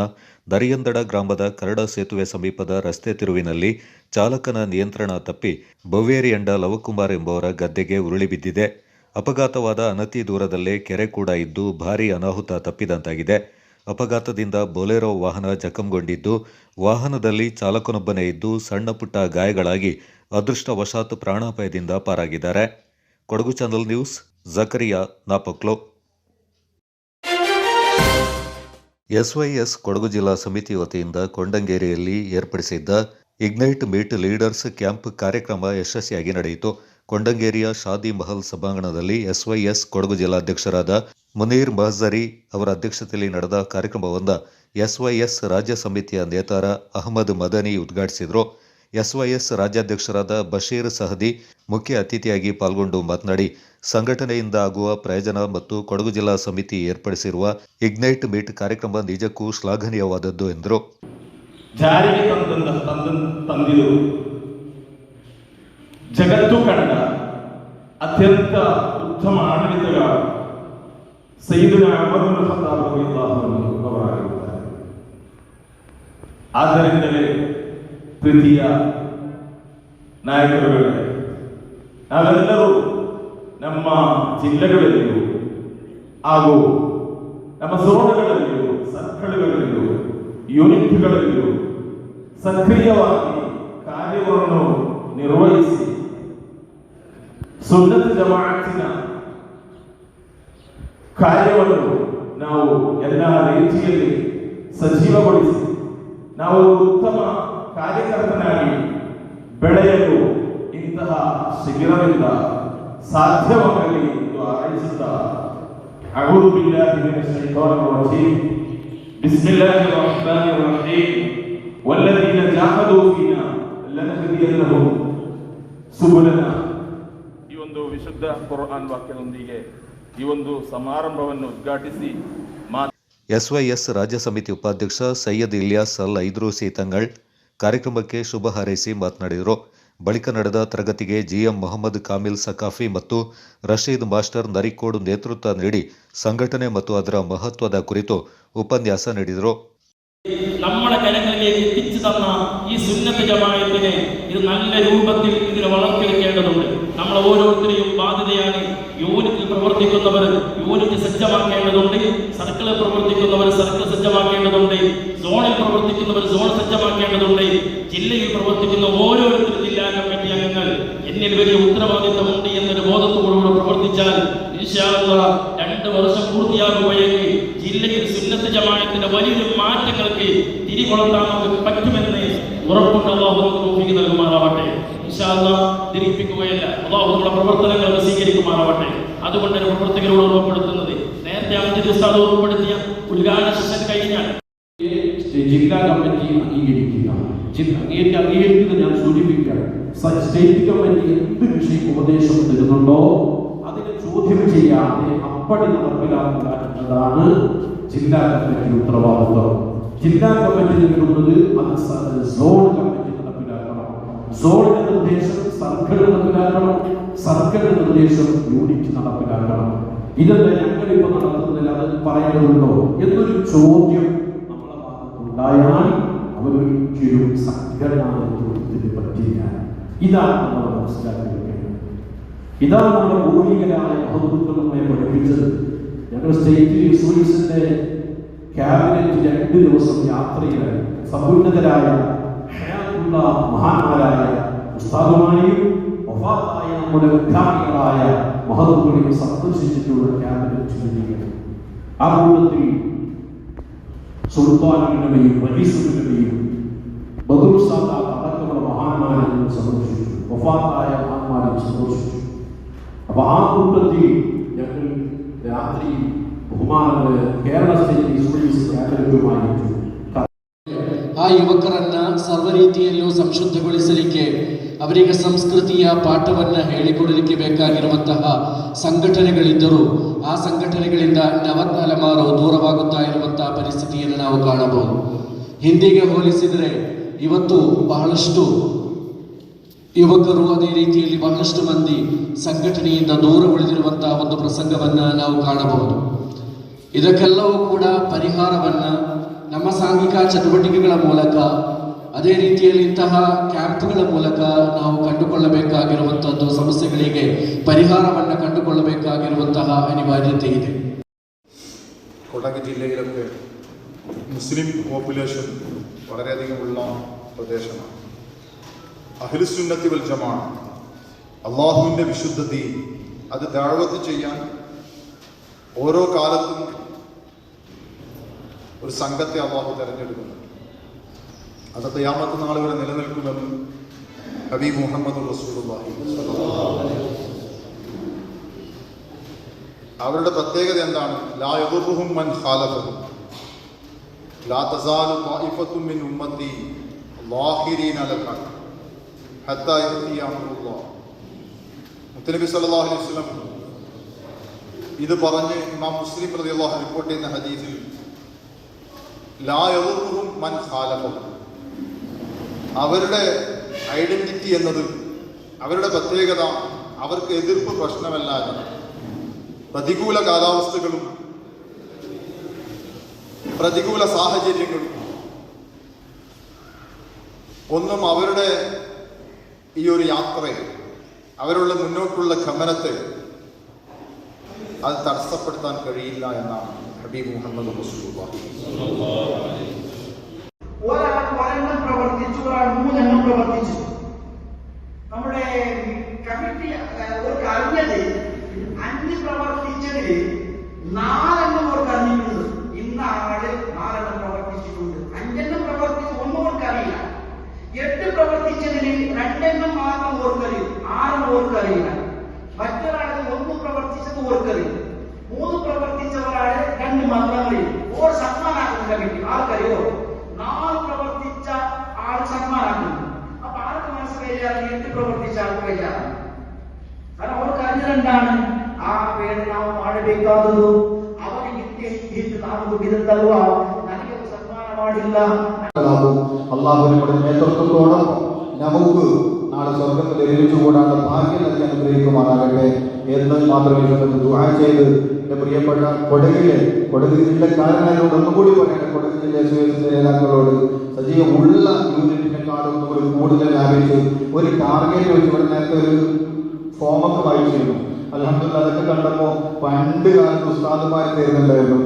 ದರಿಯಂದಡ ಗ್ರಾಮದ ಕರಡ ಸೇತುವೆ ಸಮೀಪದ ರಸ್ತೆ ತಿರುವಿನಲ್ಲಿ ಚಾಲಕನ ನಿಯಂತ್ರಣ ತಪ್ಪಿ ಬೊವೇರಿಯಂಡ ಲವಕುಮಾರ್ ಎಂಬುವರ ಗದ್ದೆಗೆ ಉರುಳಿ ಬಿದ್ದಿದೆ. ಅಪಘಾತವಾದ ಅನತಿ ದೂರದಲ್ಲೇ ಕೆರೆ ಕೂಡ ಇದ್ದು ಭಾರೀ ಅನಾಹುತ ತಪ್ಪಿದಂತಾಗಿದೆ. ಅಪಘಾತದಿಂದ ಬೊಲೆರೋ ವಾಹನ ಜಖಂಗೊಂಡಿದ್ದು, ವಾಹನದಲ್ಲಿ ಚಾಲಕನೊಬ್ಬನೇ ಇದ್ದು ಸಣ್ಣ ಪುಟ್ಟ ಗಾಯಗಳಾಗಿ ಅದೃಷ್ಟವಶಾತ್ ಪ್ರಾಣಾಪಾಯದಿಂದ ಪಾರಾಗಿದ್ದಾರೆ. Kodagu channel news, Zakariya ನಾಪಕ್ಲೋ. SYS Kodagu ಜಿಲ್ಲಾ ಸಮಿತಿ ವತಿಯಿಂದ ಕೊಂಡಂಗೇರಿಯಲ್ಲಿ ಏರ್ಪಡಿಸಿದ್ದ ಇಗ್ನೈಟ್ ಮೀಟ್ ಲೀಡರ್ಸ್ ಕ್ಯಾಂಪ್ ಕಾರ್ಯಕ್ರಮ ಯಶಸ್ವಿಯಾಗಿ ನಡೆಯಿತು. ಕೊಂಡಂಗೇರಿಯ ಶಾದಿ ಮಹಲ್ ಸಭಾಂಗಣದಲ್ಲಿ ಎಸ್ವೈಎಸ್ ಕೊಡಗು ಜಿಲ್ಲಾಧ್ಯಕ್ಷರಾದ ಮುನೀರ್ ಮಹಜರಿ ಅವರ ಅಧ್ಯಕ್ಷತೆಯಲ್ಲಿ ನಡೆದ ಕಾರ್ಯಕ್ರಮವನ್ನು ಎಸ್ವೈಎಸ್ ರಾಜ್ಯ ಸಮಿತಿಯ ನೇತಾರ ಅಹಮದ್ ಮದನಿ ಉದ್ಘಾಟಿಸಿದರು. ಎಸ್ವೈಎಸ್ ರಾಜ್ಯಾಧ್ಯಕ್ಷರಾದ ಬಶೀರ್ ಸಹದಿ ಮುಖ್ಯ ಅತಿಥಿಯಾಗಿ ಪಾಲ್ಗೊಂಡು ಮಾತನಾಡಿ, ಸಂಘಟನೆಯಿಂದ ಆಗುವ ಪ್ರಯೋಜನ ಮತ್ತು ಕೊಡಗು ಜಿಲ್ಲಾ ಸಮಿತಿ ಏರ್ಪಡಿಸಿರುವ ಇಗ್ನೈಟ್ ಮೀಟ್ ಕಾರ್ಯಕ್ರಮ ನಿಜಕ್ಕೂ ಶ್ಲಾಘನೀಯವಾದದ್ದು ಎಂದರು. ಜಾರಿಗೆ ತಂದಿರು ಜಗತ್ತು ಕಂಡ ಅತ್ಯಂತ ಉತ್ತಮ ಆಡಳಿತಗಾರ ಸೈಯದ್ನಾ ಉಮರ್ ಇಬ್ನ್ ಖತ್ತಾಬ್ ರಲಿಯಲ್ಲಾಹು ಅನ್ಹು ಅವರಾಗಿರುತ್ತಾರೆ. ಆದ್ದರಿಂದಲೇ ಪ್ರೀತಿಯ ನಾಯಕರುಗಳೇ, ನಾವೆಲ್ಲರೂ ನಮ್ಮ ಜಿಲ್ಲೆಗಳಲ್ಲಿಯೂ ಹಾಗೂ ನಮ್ಮ ಝೋನ್ಗಳಲ್ಲಿಯೂ, ಸರ್ಕಲ್ಗಳಲ್ಲಿಯೂ, ಯೂನಿಟ್ಗಳಲ್ಲಿಯೂ ಸಕ್ರಿಯವಾಗಿ ಕಾರ್ಯವನ್ನು ನಿರ್ವಹಿಸಿ ಸುನ್ನತ್ ಜಮಾಅತಿನ ಕಾರ್ಯವನ್ನು ನಾವು ಎಲ್ಲ ರೀತಿಯಲ್ಲಿ ಸಜೀವಗೊಳಿಸಿ ನಾವು ಉತ್ತಮ ಕಾರ್ಯಕರ್ತನಾಗಿ ಬೆಳೆಯಲು ಇಂತಹ ಶಿಬಿರದಿಂದ ಸಾಧ್ಯವಾಗಲಿ ಎಂದು ಹಾರೈಸುತ್ತಾ, ಅಊದು ಬಿಲ್ಲಾಹಿ ಮಿನಶ್ ಶೈತಾನಿರ್ ರಜೀಮ್, ಬಿಸ್ಮಿಲ್ಲಾಹಿರ್ ರಹ್ಮಾನಿರ್ ರಹೀಮ್, ವಲ್ಲದೀನ ಜಾಹದು ಫೀನಾ ಲನಹದಿಯನ್ನಹುಂ ಸುಬುಲನಾ. ಈ ಒಂದು ವಿಶುದ್ಧ ಕುರ್ಆನ್ ವಾಕ್ಯದೊಂದಿಗೆ ಈ ಒಂದು ಸಮಾರಂಭವನ್ನು ಉದ್ಘಾಟಿಸಿ ಎಸ್ವೈಎಸ್ ರಾಜ್ಯ ಸಮಿತಿ ಉಪಾಧ್ಯಕ್ಷ ಸೈಯದ್ ಇಲಿಯಾಸ್ ಅಲ್ ಐದ್ರೂಸಿ ತಂಗಳ್ ಕಾರ್ಯಕ್ರಮಕ್ಕೆ ಶುಭ ಹಾರೈಸಿ ಮಾತನಾಡಿದರು. ಬಳಿಕ ನಡೆದ ತರಗತಿಗೆ ಜಿಎಂ ಮೊಹಮ್ಮದ್ ಕಾಮಿಲ್ ಸಕಾಫಿ ಮತ್ತು ರಶೀದ್ ಮಾಸ್ಟರ್ ನರಿಕೋಡ್ ನೇತೃತ್ವ ನೀಡಿ ಸಂಘಟನೆ ಮತ್ತು ಅದರ ಮಹತ್ವದ ಕುರಿತು ಉಪನ್ಯಾಸ ನೀಡಿದರು. നമ്മുടെ കരങ്ങളിലേക്ക് എത്തിച്ചു തന്ന ഈ സുന്നത്ത് ജമാഅത്തിനെ ഇത് നല്ല രൂപത്തിൽ ഇതിനെ വളർത്തിയെടുക്കേണ്ടതുണ്ട്. നമ്മൾ ഓരോരുത്തരെയും ബാധ്യതയാണ്. യൂണിറ്റിൽ പ്രവർത്തിക്കുന്നവർ യൂണിറ്റ് സജ്ജമാക്കേണ്ടതുണ്ട്, സർക്കിളിൽ പ്രവർത്തിക്കുന്നവർ സർക്കിൾ സജ്ജമാക്കേണ്ടതുണ്ട്, സോണിൽ പ്രവർത്തിക്കുന്നവർ സോൺ സജ്ജമാക്കേണ്ടതുണ്ട്. ജില്ലയിൽ പ്രവർത്തിക്കുന്ന ഓരോരുത്തരും ജില്ലാ കമ്മിറ്റി അംഗങ്ങൾ എന്നിൽ വലിയ ഉത്തരവാദിത്തമുണ്ട് എന്നൊരു ബോധത്തോടുകൂടി പ്രവർത്തിച്ചാൽ ഇൻഷാ അല്ലാഹ് 2 വർഷം പൂർത്തിയാകുമ്പോഴേക്ക് ജില്ലയിൽ സുന്നത്ത് ജമാഅത്തിന്റെ വലിയൊരു മാറ്റങ്ങൾക്ക് തിരികൊളുത്താൻ നമുക്ക് പറ്റുമെന്ന് ഉറപ്പുണ്ട്. അല്ലാഹു നമുക്ക് തൗഫീഖ് നൽകുമാറാവട്ടെ. ഇൻഷാ അല്ലാഹ് തിരിപ്പിക്കുകയല്ല, അല്ലാഹു നമ്മുടെ പ്രവർത്തനങ്ങൾ സ്വീകരിക്കുമാറാവട്ടെ. അതുകൊണ്ട് പ്രവർത്തകരോട് ഓർമ്മപ്പെടുത്തുന്നത്, നേരത്തെ അമിത് ഉസ്താദ് ഓർമ്മപ്പെടുത്തിയ ഉദ്ഘാടന സെഷൻ കഴിഞ്ഞാൽ ജില്ലാ കമ്മിറ്റി അംഗീകരിക്കുക. അംഗീകരിക്കുന്നത് ഞാൻ സൂചിപ്പിക്കാം. സ്റ്റേറ്റ് കമ്മിറ്റി എന്ത് വിഷയം ഉപദേശം തരുന്നുണ്ടോ അതിനെ ചോദ്യം ചെയ്യാതെ അപ്പടി നടപ്പിലാക്കുക എന്നതാണ് ജില്ലാ കമ്മിറ്റി ഉത്തരവാദിത്വം. ജില്ലാ കമ്മിറ്റി നൽകുന്നത് അത് സോൺ കമ്മിറ്റി നടപ്പിലാക്കണം, സോണിന്റെ നിർദ്ദേശം സർക്കിൾ നടപ്പിലാക്കണം, സർക്കിളിന്റെ നിർദ്ദേശം യൂണിറ്റ് നടപ്പിലാക്കണം. ഇതെന്താ ഞങ്ങളിപ്പോൾ നടത്തുന്നില്ല, അത് പറയേണ്ടതുണ്ടോ എന്നൊരു ചോദ്യം നമ്മളെ ഭാഗത്തുണ്ടായാൽ അവരൊരിക്കലും സംഘടനാ നേതൃത്വത്തിന് പറ്റില്ല. ഇതാണ് നമ്മൾ മനസ്സിലാക്കി വെക്കേണ്ടത്. ഇതാണ് നമ്മുടെ പൂർവികരായ മഹത്തുക്കൾ നമ്മെ പഠിപ്പിച്ചത്. ഞങ്ങൾ സ്റ്റേറ്റ് യൂണിവേഴ്സിന്റെ ക്യാബിനറ്റ് 2 ദിവസം യാത്രയിലായി സമുന്നതരായ മഹാന്മാരായ ഉസ്താദുമാരെയും വഫാത്തായ നമ്മുടെ വിദ്യാർത്ഥികളായ മഹത്തുക്കളെയും സന്ദർശിച്ചിട്ടുള്ള ക്യാബിനറ്റ് മീറ്റിംഗ്. ആ കൂട്ടത്തിൽ സുൽത്താനുലമയും റഈസുലമയും ബദറുസാദ അടക്കമുള്ള മഹാന്മാരെ സന്ദർശിച്ചു, വഫാത്തായ മഹാന്മാരെ സന്ദർശിച്ചു. അപ്പൊ ആ കൂട്ടത്തിൽ ഞങ്ങൾ രാത്രി ബഹുമാനമായ കേരള സ്റ്റേറ്റ് യൂണിവേഴ്സിറ്റി ക്യാബിനറ്റുമായിട്ട് ಆ ಯುವಕರನ್ನ ಸರ್ವ ರೀತಿಯಲ್ಲೂ ಸಂಶುದ್ಧಗೊಳಿಸಲಿಕ್ಕೆ, ಅವರಿಗೆ ಸಂಸ್ಕೃತಿಯ ಪಾಠವನ್ನು ಹೇಳಿಕೊಡಲಿಕ್ಕೆ ಬೇಕಾಗಿರುವಂತಹ ಸಂಘಟನೆಗಳಿದ್ದರೂ ಆ ಸಂಘಟನೆಗಳಿಂದ ನವತಲೆಮಾರು ದೂರವಾಗುತ್ತಾ ಇರುವಂತಹ ಪರಿಸ್ಥಿತಿಯನ್ನು ನಾವು ಕಾಣಬಹುದು. ಹಿಂದಿಗೆ ಹೋಲಿಸಿದರೆ ಇವತ್ತು ಬಹಳಷ್ಟು ಯುವಕರು, ಅದೇ ರೀತಿಯಲ್ಲಿ ಬಹಳಷ್ಟು ಮಂದಿ ಸಂಘಟನೆಯಿಂದ ದೂರ ಉಳಿದಿರುವಂತಹ ಒಂದು ಪ್ರಸಂಗವನ್ನು ನಾವು ಕಾಣಬಹುದು. ಇದಕ್ಕೆಲ್ಲವೂ ಕೂಡ ಪರಿಹಾರವನ್ನು ನಮ್ಮ ಸಾಂಘಿಕ ಚಟುವಟಿಕೆಗಳ ಮೂಲಕ, ಅದೇ ರೀತಿಯಲ್ಲಿ ಇಂತಹ ಕ್ಯಾಂಪ್ಗಳ ಮೂಲಕ ನಾವು ಕಂಡುಕೊಳ್ಳಬೇಕಾಗಿರುವಂಥದ್ದು, സമസ്യಗಳಿಗೆ പരിഹാരವನ್ನು ಕಂಡುಕೊಳ್ಳಬೇಕಾಗಿರುವಂತಹ അനിവാര്യತೆ ಇದೆ. കൊടക് ജില്ലയിലൊക്കെ മുസ്ലിം പോപ്പുലേഷൻ വളരെയധികമുള്ള പ്രദേശമാണ്. അഹ്ലുസുന്നത്തി വൽ ജമാഅ, അള്ളാഹുവിൻ്റെ വിശുദ്ധ ദീൻ, അത് ദഅവത്ത് ചെയ്യാൻ ഓരോ കാലത്തും ഒരു സംഘത്തെ അള്ളാഹു തിരഞ്ഞെടുക്കുന്നു. അത് ഖിയാമത്ത് നാൾ വരെ നിലനിൽക്കുമെന്ന് ഹബീബ് മുഹമ്മദ് റസൂലുള്ളാഹി. അവരുടെ പ്രത്യേകത എന്താണ്? ലാ യദുറുഹും മൻ ഖാലഫഹും ലാ തസാലു ത്വായിഫത്തും മിൻ ഉമ്മത്തി ളാഹിരീന അലൽ ഹഖ് ഹത്താ യഅതി അംറുല്ലാഹ്. മുത്തനബി സല്ലല്ലാഹു അലൈഹി വസല്ലം ഇത് പറഞ്ഞ് ഇമാം മുസ്ലിം റളിയല്ലാഹു അൻഹു റിപ്പോർട്ട് ചെയ്യുന്ന ഹദീസിൽ ലാ യദുറുഹും മൻ ഖാലഫഹും, അവരുടെ ഐഡന്റിറ്റി എന്നത്, അവരുടെ പ്രത്യേകത, അവർക്ക് എതിർപ്പ് പ്രശ്നമല്ലാതെ പ്രതികൂല കാലാവസ്ഥകളും പ്രതികൂല സാഹചര്യങ്ങളും ഒന്നും അവരുടെ ഈ ഒരു യാത്രയെ, അവരുടെ മുന്നോട്ടുള്ള ഗമനത്തെ അത് തടസ്സപ്പെടുത്താൻ കഴിയില്ല എന്നാണ് ഹബീബ് മുഹമ്മദ് റസൂലുള്ളാഹി. ഒരെണ്ണം പ്രവർത്തിച്ചു, ഒരാൾ 3 എണ്ണം പ്രവർത്തിച്ചു. നമ്മുടെ കമ്മിറ്റി അവർക്ക് അറിഞ്ഞത് 5 പ്രവർത്തിച്ചതിൽ 4 എണ്ണം അവർക്ക് അറിഞ്ഞിട്ടുണ്ട്. ഇന്ന ആള് 4 എണ്ണം പ്രവർത്തിച്ചിട്ടുണ്ട്. 5 എണ്ണം പ്രവർത്തിച്ച് ഒന്നും അവർക്കറിയില്ല. 8 പ്രവർത്തിച്ചതിൽ 2 എണ്ണം മാത്രം ഓർക്കറിയും, 6 ഓർക്കറിയില്ല. മറ്റൊരാള് 1 പ്രവർത്തിച്ചത് ഓർക്കറിയും. 3 പ്രവർത്തിച്ച ഒരാള് 2 മാത്രം അറിയും. Or സമ്മാനാക്കുന്ന committee ആർക്കറിയോ? 4 പ്രവർത്തിച്ച ആൾ സമ്മാനാക്കുന്നു. അപ്പൊ ആർക്ക് മനസ്സിലായാൽ 8 പ്രവർത്തിച്ച ആൾക്ക് വയ്യാറാണ്. കാരണം അവർക്ക് അറിഞ്ഞതെന്താണ്? ആ പേര് നാം ಮಾಡಬೇಕಾದದು ಅವರಿಗೆ ನಾವು ದುಡಿದಲ್ವ, ನನಗೆ ಸನ್ಮಾನ ಮಾಡಿಲ್ಲ. അള്ളാഹു നമ്മുടെ നേതൃത്വത്തോടൊപ്പം നമുക്ക് നാളെ സ്വർഗത്തിൽ ഒരുമിച്ചുകൂടാനുള്ള ഭാഗ്യം നൽകി അനുഗ്രഹിക്കുമാറാകട്ടെ എന്ന് മാത്രമേ ദുആ ചെയ്ത് എന്റെ പ്രിയപ്പെട്ട കൊടക് ജില്ലക്കാരനായതുകൊണ്ട് ഒന്നുകൂടി പറയട്ടെ, കൊടക് ജില്ല സ്വയംസേവക നേതാക്കളോട് സജീവമുള്ള യൂണിറ്റിനെക്കാളും ഒന്നുകൂടി കൂടുതൽ വ്യാപിച്ച് ഒരു ടാർഗറ്റ് വെച്ച് ഇവിടെ നേരത്തെ ഒരു ഫോമൊക്കെ വായിച്ചിരുന്നു. അൽഹംദുലില്ലാഹ് അതൊക്കെ കണ്ടപ്പോൾ പണ്ട് കാലത്ത് ഉസ്താദുമാർ തരുന്നുണ്ടായിരുന്നു.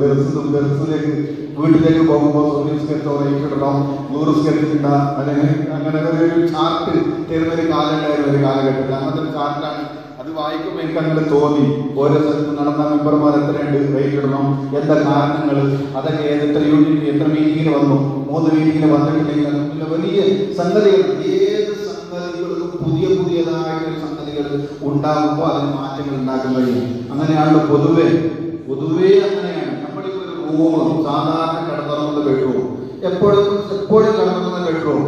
ദർസിലേക്ക് വീട്ടിലേക്ക് പോകുമ്പോൾ സ്കെച്ചോ റേറ്റിടണം, 100 സ്കെച്ചിട്ട അല്ലെങ്കിൽ അങ്ങനെ ഒരു ചാർട്ട് തരുന്നൊരു കാലുണ്ടായിരുന്നു ഒരു കാലഘട്ടത്തിൽ. അങ്ങനത്തെ ഒരു ചാർട്ടാണ്. അത് വായിക്കുമ്പോൾ എനിക്ക് അങ്ങനെ തോന്നി, ഓരോ സ്ഥലത്ത് നടന്ന മെമ്പർമാർ എത്രയുണ്ട്, റേറ്റ് ഇടണം, എന്താ കാരണങ്ങൾ, അതൊക്കെ എത്ര യൂണിറ്റ് എത്ര മീറ്റിങ്ങിന് വന്നു, 3 മീറ്റിങ്ങിന് വന്നിട്ടില്ലെങ്കിൽ പിന്നെ വലിയ സംഗതികൾ, ഏത് സംഗതികൾക്കും പുതിയതായിട്ടുള്ള സംഗതികൾ ഉണ്ടാകുമ്പോൾ അതിന് മാറ്റങ്ങൾ ഉണ്ടാക്കാൻ കഴിയും. അങ്ങനെയാണല്ലോ പൊതുവേ അങ്ങനെയാണ്. നമ്മളിപ്പോൾ ഒരു റൂം സാധാരണ കിടന്നുറങ്ങുന്ന ബെഡ്റൂം, എപ്പോഴും കിടന്നുറങ്ങുന്ന ബെഡ്റൂം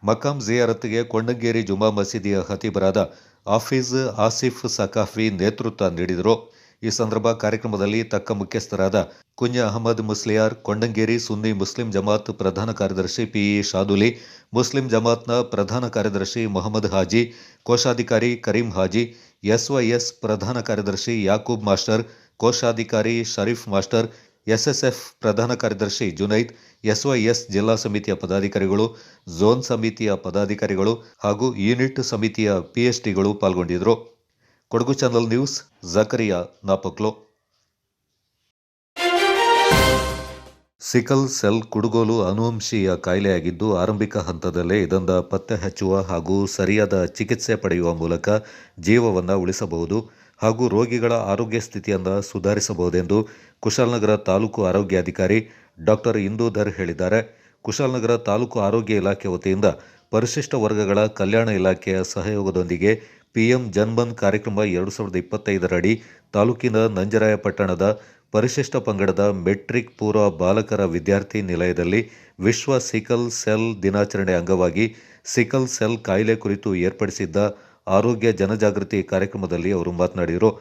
ಮಕಾಂ ಜಿಯಾರತ್ಗೆ ಕೊಂಡಂಗೇರಿ ಜುಮಾ ಮಸೀದಿಯ ಖತೀಬರಾದ ಹಾಫೀಜ್ ಆಸಿಫ್ ಸಕಾಫಿ ನೇತೃತ್ವ ನೀಡಿದರು. ಈ ಸಂದರ್ಭ ಕಾರ್ಯಕ್ರಮದಲ್ಲಿ ತಕ್ಕ ಮುಖ್ಯಸ್ಥರಾದ ಕುಂಜ ಅಹಮದ್ ಮುಸ್ಲಿಯಾರ್, ಕೊಂಡಂಗೇರಿ ಸುನ್ನಿ ಮುಸ್ಲಿಂ ಜಮಾತ್ ಪ್ರಧಾನ ಕಾರ್ಯದರ್ಶಿ ಪಿಇ ಶಾದುಲಿ, ಮುಸ್ಲಿಂ ಜಮಾತ್ನ ಪ್ರಧಾನ ಕಾರ್ಯದರ್ಶಿ ಮೊಹಮ್ಮದ್ ಹಾಜಿ, ಕೋಶಾಧಿಕಾರಿ ಕರೀಂ ಹಾಜಿ, ಎಸ್ವೈಎಸ್ ಪ್ರಧಾನ ಕಾರ್ಯದರ್ಶಿ ಯಾಕೂಬ್ ಮಾಸ್ಟರ್, ಕೋಶಾಧಿಕಾರಿ ಶರೀಫ್ ಮಾಸ್ಟರ್, ಎಸ್ಎಸ್ಎಫ್ ಪ್ರಧಾನ ಕಾರ್ಯದರ್ಶಿ ಜುನೈದ್, ಎಸ್ವೈಎಸ್ ಜಿಲ್ಲಾ ಸಮಿತಿಯ ಪದಾಧಿಕಾರಿಗಳು, ಝೋನ್ ಸಮಿತಿಯ ಪದಾಧಿಕಾರಿಗಳು ಹಾಗೂ ಯೂನಿಟ್ ಸಮಿತಿಯ ಪಿಎಚ್ಡಿಗಳು ಪಾಲ್ಗೊಂಡಿದ್ದರು. Kodagu channel news, Zakariya ನಾಪಕ್ಲೋ. Sickle cell ಕುಡುಗೋಲು ಅನುವಂಶೀಯ ಕಾಯಿಲೆಯಾಗಿದ್ದು ಆರಂಭಿಕ ಹಂತದಲ್ಲೇ ಇದನ್ನು ಪತ್ತೆ ಹಚ್ಚುವ ಹಾಗೂ ಸರಿಯಾದ ಚಿಕಿತ್ಸೆ ಪಡೆಯುವ ಮೂಲಕ ಜೀವವನ್ನು ಉಳಿಸಬಹುದು ಹಾಗೂ ರೋಗಿಗಳ ಆರೋಗ್ಯ ಸ್ಥಿತಿಯನ್ನು ಸುಧಾರಿಸಬಹುದೆಂದು ಕುಶಾಲನಗರ ತಾಲೂಕು ಆರೋಗ್ಯಾಧಿಕಾರಿ ಡಾಕ್ಟರ್ ಇಂದೂಧರ್ ಹೇಳಿದ್ದಾರೆ. ಕುಶಾಲನಗರ ತಾಲೂಕು ಆರೋಗ್ಯ ಇಲಾಖೆ ವತಿಯಿಂದ ಪರಿಶಿಷ್ಟ ವರ್ಗಗಳ ಕಲ್ಯಾಣ ಇಲಾಖೆಯ ಸಹಯೋಗದೊಂದಿಗೆ ಪಿಎಂ ಜನ್ಮನ್ ಕಾರ್ಯಕ್ರಮ 2025 ಅಡಿ ತಾಲೂಕಿನ ನಂಜರಾಯಪಟ್ಟಣದ ಪರಿಶಿಷ್ಟ ಪಂಗಡದ ಮೆಟ್ರಿಕ್ ಪೂರ್ವ ಬಾಲಕರ ವಿದ್ಯಾರ್ಥಿ ನಿಲಯದಲ್ಲಿ ವಿಶ್ವ ಸಿಕಲ್ ಸೆಲ್ ದಿನಾಚರಣೆ ಅಂಗವಾಗಿ ಸಿಕಲ್ ಸೆಲ್ ಕಾಯಿಲೆ ಕುರಿತು ಏರ್ಪಡಿಸಿದ್ದ ಆರೋಗ್ಯ ಜನಜಾಗೃತಿ ಕಾರ್ಯಕ್ರಮದಲ್ಲಿ ಅವರು ಮಾತನಾಡಿದರು.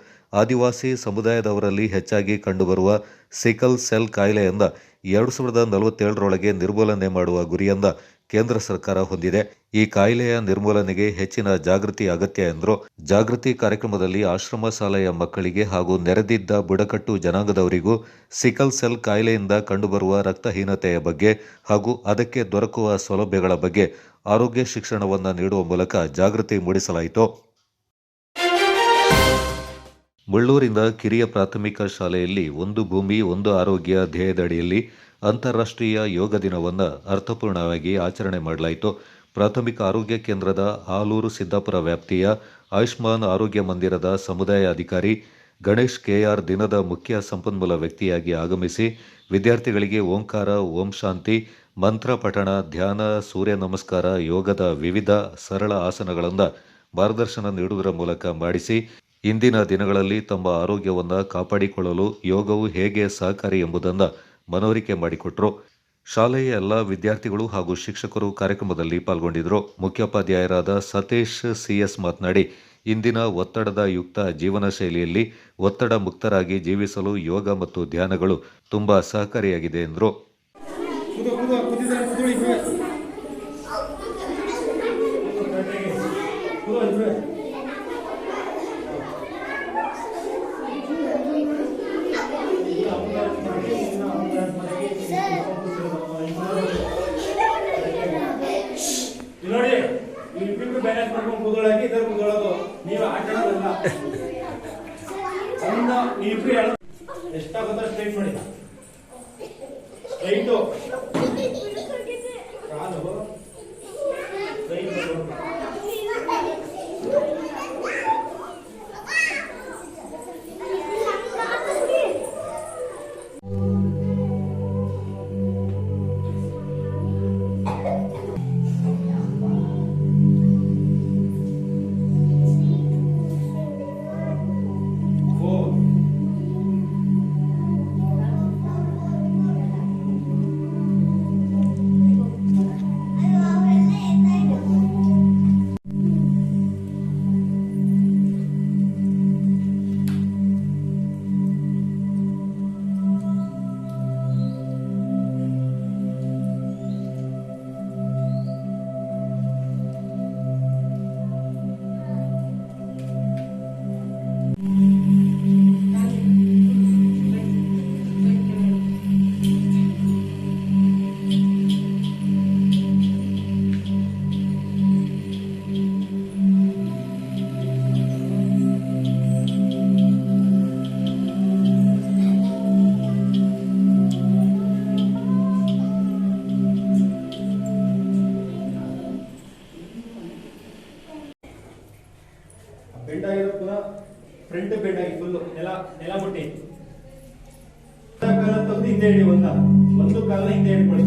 ಆದಿವಾಸಿ ಸಮುದಾಯದವರಲ್ಲಿ ಹೆಚ್ಚಾಗಿ ಕಂಡುಬರುವ ಸಿಕಲ್ ಸೆಲ್ ಕಾಯಿಲೆಯಿಂದ 2047ರೊಳಗೆ ನಿರ್ಮೂಲನೆ ಮಾಡುವ ಗುರಿಯನ್ನ ಕೇಂದ್ರ ಸರ್ಕಾರ ಹೊಂದಿದೆ. ಈ ಕಾಯಿಲೆಯ ನಿರ್ಮೂಲನೆಗೆ ಹೆಚ್ಚಿನ ಜಾಗೃತಿ ಅಗತ್ಯ ಎಂದರು. ಜಾಗೃತಿ ಕಾರ್ಯಕ್ರಮದಲ್ಲಿ ಆಶ್ರಮ ಶಾಲೆಯ ಮಕ್ಕಳಿಗೆ ಹಾಗೂ ನೆರೆದಿದ್ದ ಬುಡಕಟ್ಟು ಜನಾಂಗದವರಿಗೂ ಸಿಕಲ್ ಸೆಲ್ ಕಾಯಿಲೆಯಿಂದ ಕಂಡುಬರುವ ರಕ್ತಹೀನತೆಯ ಬಗ್ಗೆ ಹಾಗೂ ಅದಕ್ಕೆ ದೊರಕುವ ಸೌಲಭ್ಯಗಳ ಬಗ್ಗೆ ಆರೋಗ್ಯ ಶಿಕ್ಷಣವನ್ನು ನೀಡುವ ಮೂಲಕ ಜಾಗೃತಿ ಮೂಡಿಸಲಾಯಿತು. ಮುಳ್ಳೂರಿನ ಕಿರಿಯ ಪ್ರಾಥಮಿಕ ಶಾಲೆಯಲ್ಲಿ ಒಂದು ಭೂಮಿ ಒಂದು ಆರೋಗ್ಯ ಧ್ಯೇಯದಡಿಯಲ್ಲಿ ಅಂತಾರಾಷ್ಟ್ರೀಯ ಯೋಗ ದಿನವನ್ನು ಅರ್ಥಪೂರ್ಣವಾಗಿ ಆಚರಣೆ ಮಾಡಲಾಯಿತು. ಪ್ರಾಥಮಿಕ ಆರೋಗ್ಯ ಕೇಂದ್ರದ ಆಲೂರು ಸಿದ್ದಾಪುರ ವ್ಯಾಪ್ತಿಯ ಆಯುಷ್ಮಾನ್ ಆರೋಗ್ಯ ಮಂದಿರದ ಸಮುದಾಯ ಅಧಿಕಾರಿ ಗಣೇಶ್ ಕೆಆರ್ ದಿನದ ಮುಖ್ಯ ಸಂಪನ್ಮೂಲ ವ್ಯಕ್ತಿಯಾಗಿ ಆಗಮಿಸಿ ವಿದ್ಯಾರ್ಥಿಗಳಿಗೆ ಓಂಕಾರ, ಓಂ ಶಾಂತಿ, ಮಂತ್ರ ಪಠಣ, ಧ್ಯಾನ, ಸೂರ್ಯ ನಮಸ್ಕಾರ, ಯೋಗದ ವಿವಿಧ ಸರಳ ಆಸನಗಳನ್ನು ಮಾರ್ಗದರ್ಶನ ನೀಡುವುದರ ಮೂಲಕ ಮಾಡಿಸಿ ಇಂದಿನ ದಿನಗಳಲ್ಲಿ ತಮ್ಮ ಆರೋಗ್ಯವನ್ನು ಕಾಪಾಡಿಕೊಳ್ಳಲು ಯೋಗವು ಹೇಗೆ ಸಹಕಾರಿ ಎಂಬುದನ್ನು ಮನವರಿಕೆ ಮಾಡಿಕೊಟ್ಟರು. ಶಾಲೆಯ ಎಲ್ಲ ವಿದ್ಯಾರ್ಥಿಗಳು ಹಾಗೂ ಶಿಕ್ಷಕರು ಕಾರ್ಯಕ್ರಮದಲ್ಲಿ ಪಾಲ್ಗೊಂಡಿದ್ದರು. ಮುಖ್ಯೋಪಾಧ್ಯಾಯರಾದ ಸತೀಶ್ ಸಿಎಸ್ ಮಾತನಾಡಿ, ಇಂದಿನ ಒತ್ತಡದ ಯುಕ್ತ ಜೀವನ ಶೈಲಿಯಲ್ಲಿ ಒತ್ತಡ ಮುಕ್ತರಾಗಿ ಜೀವಿಸಲು ಯೋಗ ಮತ್ತು ಧ್ಯಾನಗಳು ತುಂಬಾ ಸಹಕಾರಿಯಾಗಿದೆ ಎಂದರು. ನೋಡಿ, ಇಬ್ಬಿಬ್ರು ಬ್ಯಾಲೆನ್ಸ್ ಮಾಡ್ಕೊಂಡು ಕೂದಲಾಗಿ ಇದರ ಕೂದಳೋದು, ನೀವು ಆಟ ಆಡೋದಲ್ಲ. ಚಂದ ನೀವಿಬ್ರು ಎಷ್ಟಾಗುತ್ತೋ ಸ್ಟ್ರೈಟ್ ಮಾಡಿ, ಸ್ಟ್ರೈಟು ಕಾಲು ಸ್ಟ್ರೈಟ್ ಬೆಂಡ್ ಆಗಿರೋ ಪುನಃ ಫ್ರಂಟ್ ಬೆಂಡ್ ಆಗಿ ಫುಲ್ ನೆಲ ಮುಟ್ಟಿ ಕಾಲ ತೆಗೆದು ಹಿಂದೆ ಹಿಡಿ, ಒಂದು ಕಾಲ ಹಿಂದೆ ಹಿಡ್ಕೊಳ್ಳಿ.